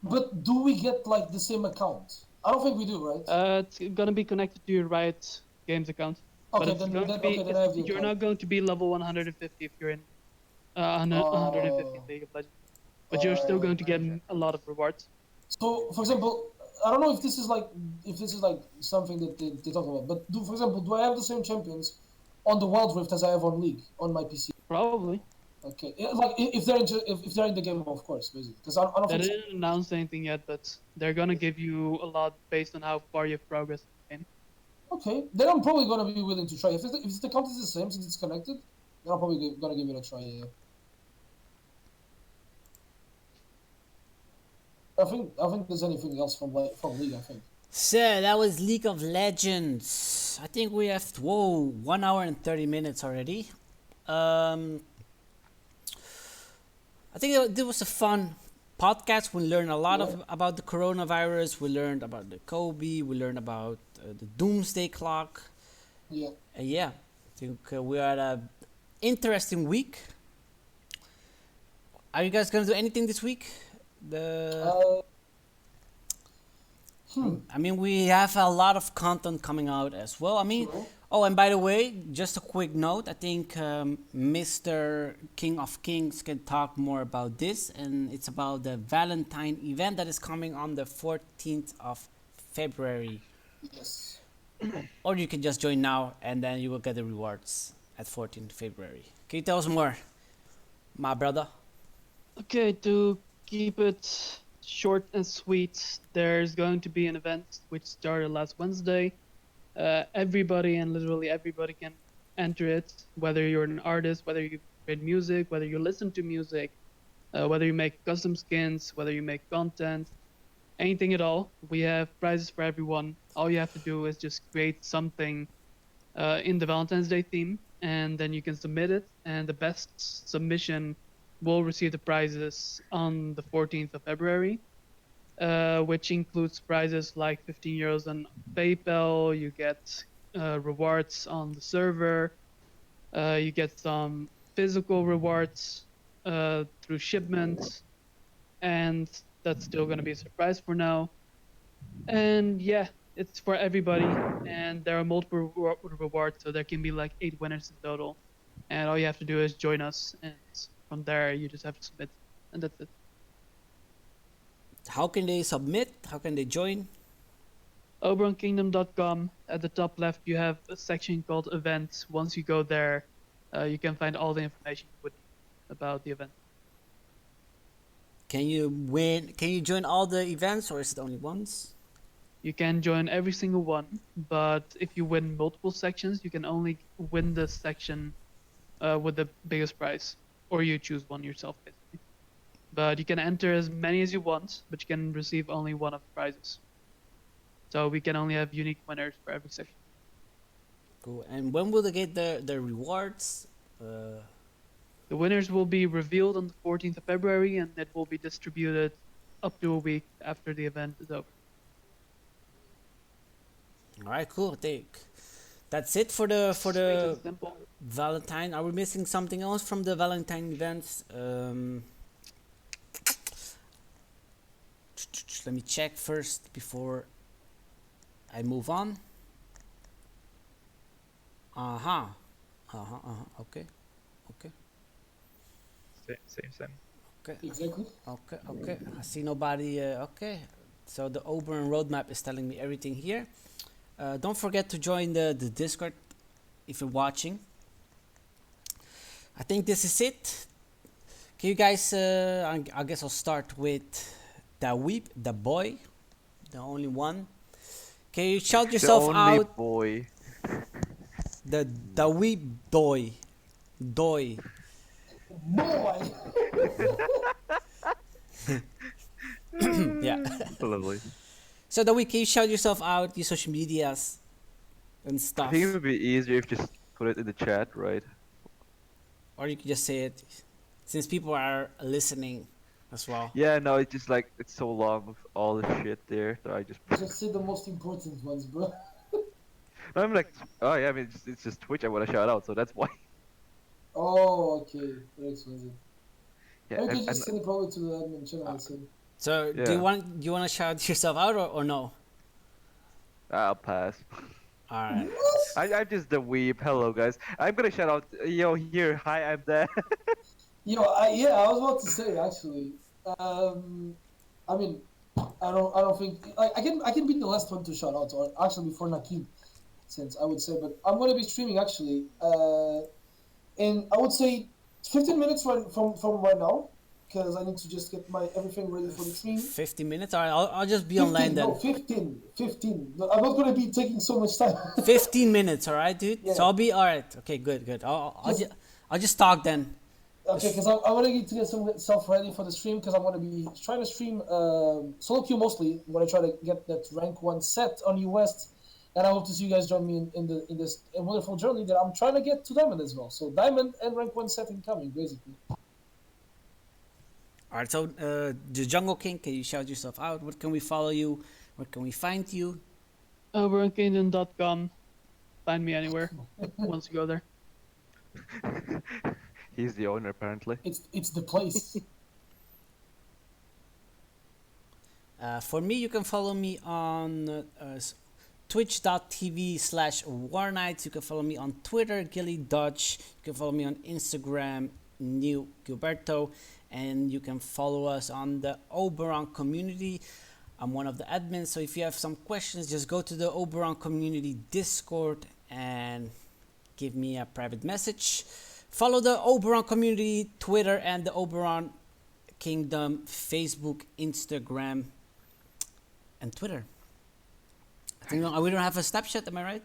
but do we get like the same account? I don't think we do, right? It's gonna be connected to your Riot Games account, but Okay, it's going to be then I have the you're account. not going to be level 150 if you're in 150 Uh, in League of Legends, but you're still uh, going to get Range a lot of accounts. rewards. so, for example, I don't know if this is like something that they talk about, but for example, do I have the same champions on the Wild Rift as I have on League on my PC? Probably. Okay, yeah, like if they're in the game, of course, basically, because I don't They think so. didn't announce anything yet, but they're gonna give you a lot based on how far you've progressed in the game. Okay, then I'm probably gonna be willing to try. If the account is the same since it's connected, then I'm probably gonna give it a try. Yeah. I think there's anything else from League. I think. So that was League of Legends. I think we have 1 hour and 30 minutes already. Um, I think it was a fun podcast. We learned a lot Yeah. about the coronavirus. We learned about the Kobe. We learned about the doomsday clock. Yeah. And yeah, I think we had a interesting week. Are you guys gonna do anything this week? The Uh, I mean, we have a lot of content coming out as well. I mean, True. oh, and by the way, just a quick note. I think Mr. King of Kings can talk more about this, and it's about the Valentine event that is coming on the 14th of February. Yes. Or you can just join now, and then you will get the rewards at 14th February. Can you tell us more, my brother? Okay, to keep it short and sweet, there's going to be an event which started last Wednesday. Everybody and literally everybody can enter it, whether you're an artist, whether you create music, whether you listen to music, whether you make custom skins, whether you make content, anything at all. We have prizes for everyone. All you have to do is just create something in the Valentine's Day theme, and then you can submit it, and the best submission will receive the prizes on the 14th of February, which includes prizes like 15 euros on PayPal. You get rewards on the server. You get some physical rewards through shipments, and that's still going to be a surprise for now. And yeah, it's for everybody, and there are multiple rewards, so there can be like 8 winners in total. And all you have to do is join us, and from there you just have to submit, and that's it. How can they submit? How can they join? OberonKingdom.com. At the top left, you have a section called Events. Once you go there, you can find all the information you would need about the event. Can you win? Can you join all the events, or is it only once? You can join every single one, but if you win multiple sections, you can only win the section with the biggest prize, or you choose one yourself, basically. But you can enter as many as you want, but you can receive only one of the prizes. So we can only have unique winners for every section. Cool. And when will they get the rewards? The winners will be revealed on the 14th of February, and it will be distributed up to a week after the event is over. All right, cool. I think that's it for the Sweet and simple. Valentine. Are we missing something else from the Valentine events? Let me check first before I move on. Okay. Okay. Same. Okay. Exactly. Okay. I see nobody. Okay. So the Oberon roadmap is telling me everything here. Don't forget to join the Discord if you're watching. I think this is it. Can you guys? I guess I'll start with the weep, the boy, the only one. Can you shout The yourself only out? boy. The weep doy, doy. Boy. Yeah. Lovely. So the week, can you shout yourself out, your social medias and I stuff, think it would be easier if you just put it in the chat, right? or you can just say it, since people are listening as well. Yeah, no, it's just like it's so long with all the shit there that I just. Just say the most important ones, bro. I'm like, oh yeah, I mean it's just Twitch I want to shout out, so that's why. Oh, okay. That explains it. Yeah, Or you and, can just send it probably to the admin channel. So. So do you Yeah. want to shout yourself out or no? I'll pass. All right. I'm just the weep. Hello guys. I'm gonna shout out. Yo, here. Hi, I'm there. I was about to say actually. I mean, I don't think I can be the last one to shout out, or actually before Nakim, since I would say, but I'm gonna be streaming actually. In I would say 15 minutes from right now, because I need to just get my everything ready for the stream. 50 minutes. All right. I'll just be 15, online then. no, 15. No, I'm not gonna be taking so much time. 15 minutes. All right, dude. Yeah. So I'll be all right. Okay, good. Just- I'll just talk then. Okay, because I want to get some stuff ready for the stream, because I'm going to be trying to stream solo queue mostly. I'm going to try to get that rank 1 set on US, and I hope to see you guys join me in this wonderful journey that I'm trying to get to Diamond as well. So Diamond and rank 1 set incoming, basically. All right. So the Jungle King, can you shout yourself out? Where can we follow you? Where can we find you? OberonKingdom.com. Find me anywhere once you go there. He's the owner apparently. It's the place. For me, you can follow me on twitch.tv/warnights. You can follow me on Twitter, Gilly Dutch. You can follow me on Instagram, New Gilberto. And you can follow us on the Oberon community. I'm one of the admins, so if you have some questions, just go to the Oberon community Discord and give me a private message. Follow the Oberon community Twitter and the Oberon Kingdom Facebook, Instagram, and Twitter. I think we don't have a Snapchat, am I right?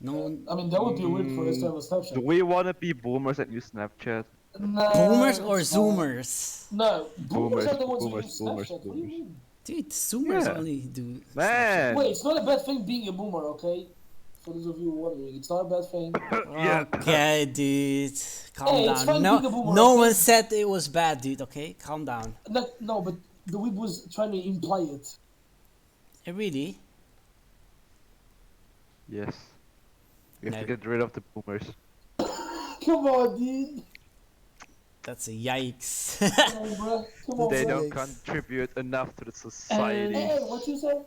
No. I mean, that would be weird for us to have a Do Snapchat. we want to be boomers and use Snapchat? Nah, Boomers or it's fine. Zoomers? No, boomers are the ones who Boomers, use boomers, Snapchat. What do you boomers. mean? Dude, Zoomers Yeah. only do. Man. Wait, it's not a bad thing being a boomer, okay? For those of you wondering, it's not a bad thing. Yeah. Okay, dude. Calm Hey, it's down. fine No, being a boomer, no okay? one said it was bad, dude. Okay, calm down. No, but the weeb was trying to imply it. Really? Yes. We have No. to get rid of the boomers. Come on, dude. That's a yikes. Come on, bro. Come on, They bro. don't contribute enough to the society. Hey, what you say?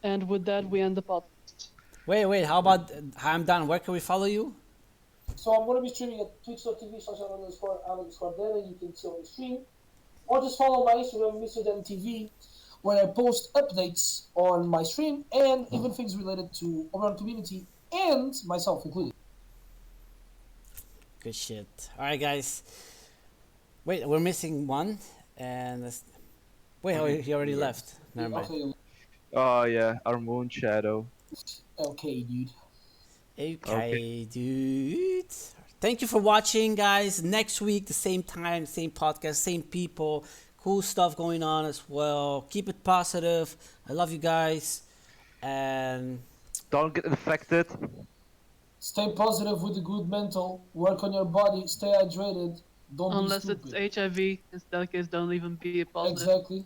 And with that, we end the podcast. wait. How about I'm done? Where can we follow you? So I'm going to be streaming at twitch.tv/Alan_Dana. You can see on the stream. Or just follow my Instagram, MrDanTV, where I post updates on my stream and even things related to Oberon community and myself included. Good shit. All right, guys. Wait, we're missing one, and wait, he already left. Never mind. Okay, Oh yeah, our moon shadow. okay, dude. Okay, dude. Thank you for watching, guys. Next week, the same time, same podcast, same people. Cool stuff going on as well. Keep it positive. I love you guys. And Don't get infected. Stay positive with a good mental. Work on your body. Stay hydrated. Don't Unless be it's stupid. HIV, in that case, don't even be positive. Exactly.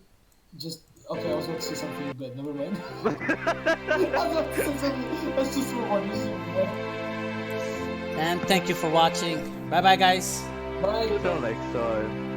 Just okay. I was about to say something bad. Never mind. I was about to say something. Let's just move on. and thank you for watching. Bye bye, guys. Bye. Till next time.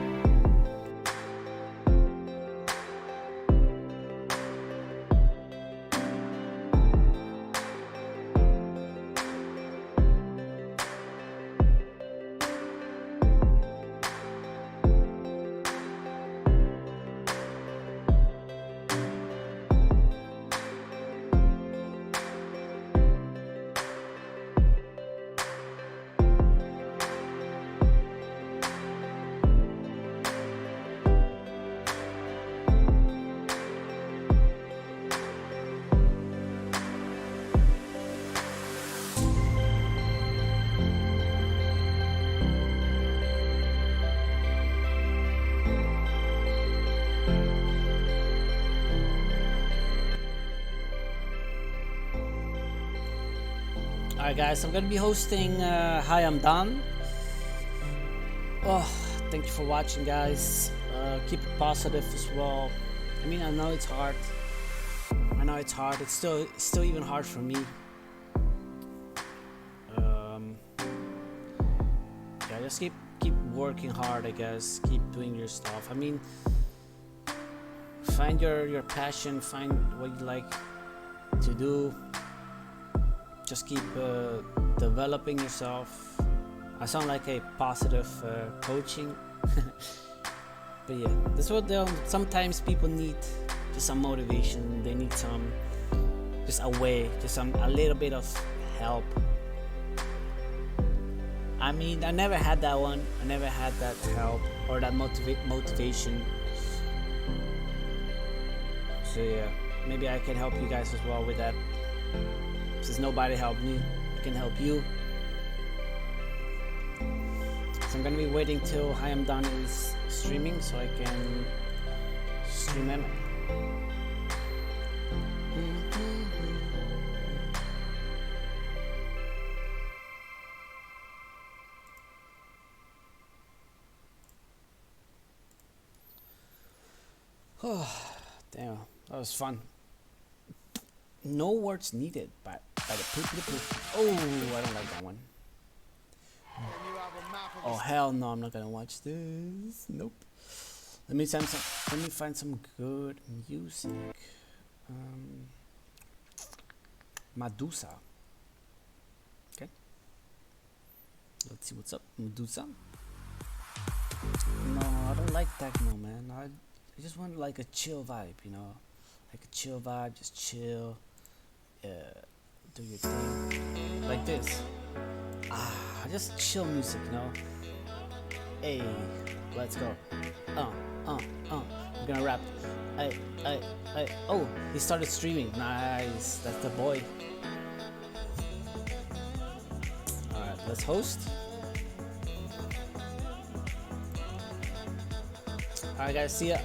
Alright, guys, I'm gonna be hosting Hi, I'm Don. Oh, thank you for watching, guys. Keep it positive as well. I mean, I know it's hard. It's still even hard for me. Yeah, just keep working hard, I guess. Keep doing your stuff. I mean, find your passion. Find what you like to do. Just keep developing yourself. I sound like a positive coaching. But yeah, that's what sometimes people need. Just some motivation. They need just a way, a little bit of help. I mean, I never had that one. I never had that help or that motivation. So yeah, maybe I can help you guys as well with that. Since nobody helped me, I can help you. So I'm gonna be waiting till I am done is streaming so I can stream him. Oh, damn, that was fun. No words needed by the poop. Oh, I don't like that one. Oh hell no, I'm not gonna watch this. Nope. Let me find some good music. Medusa. Okay. Let's see what's up, Medusa. No, I don't like techno, man. I just want like a chill vibe, you know, like a chill vibe. Just chill. Do your thing like this. Just chill music, you know. Hey, let's go. We're gonna rap. Oh, he started streaming. Nice, that's the boy. Alright, let's host. Alright guys, see ya.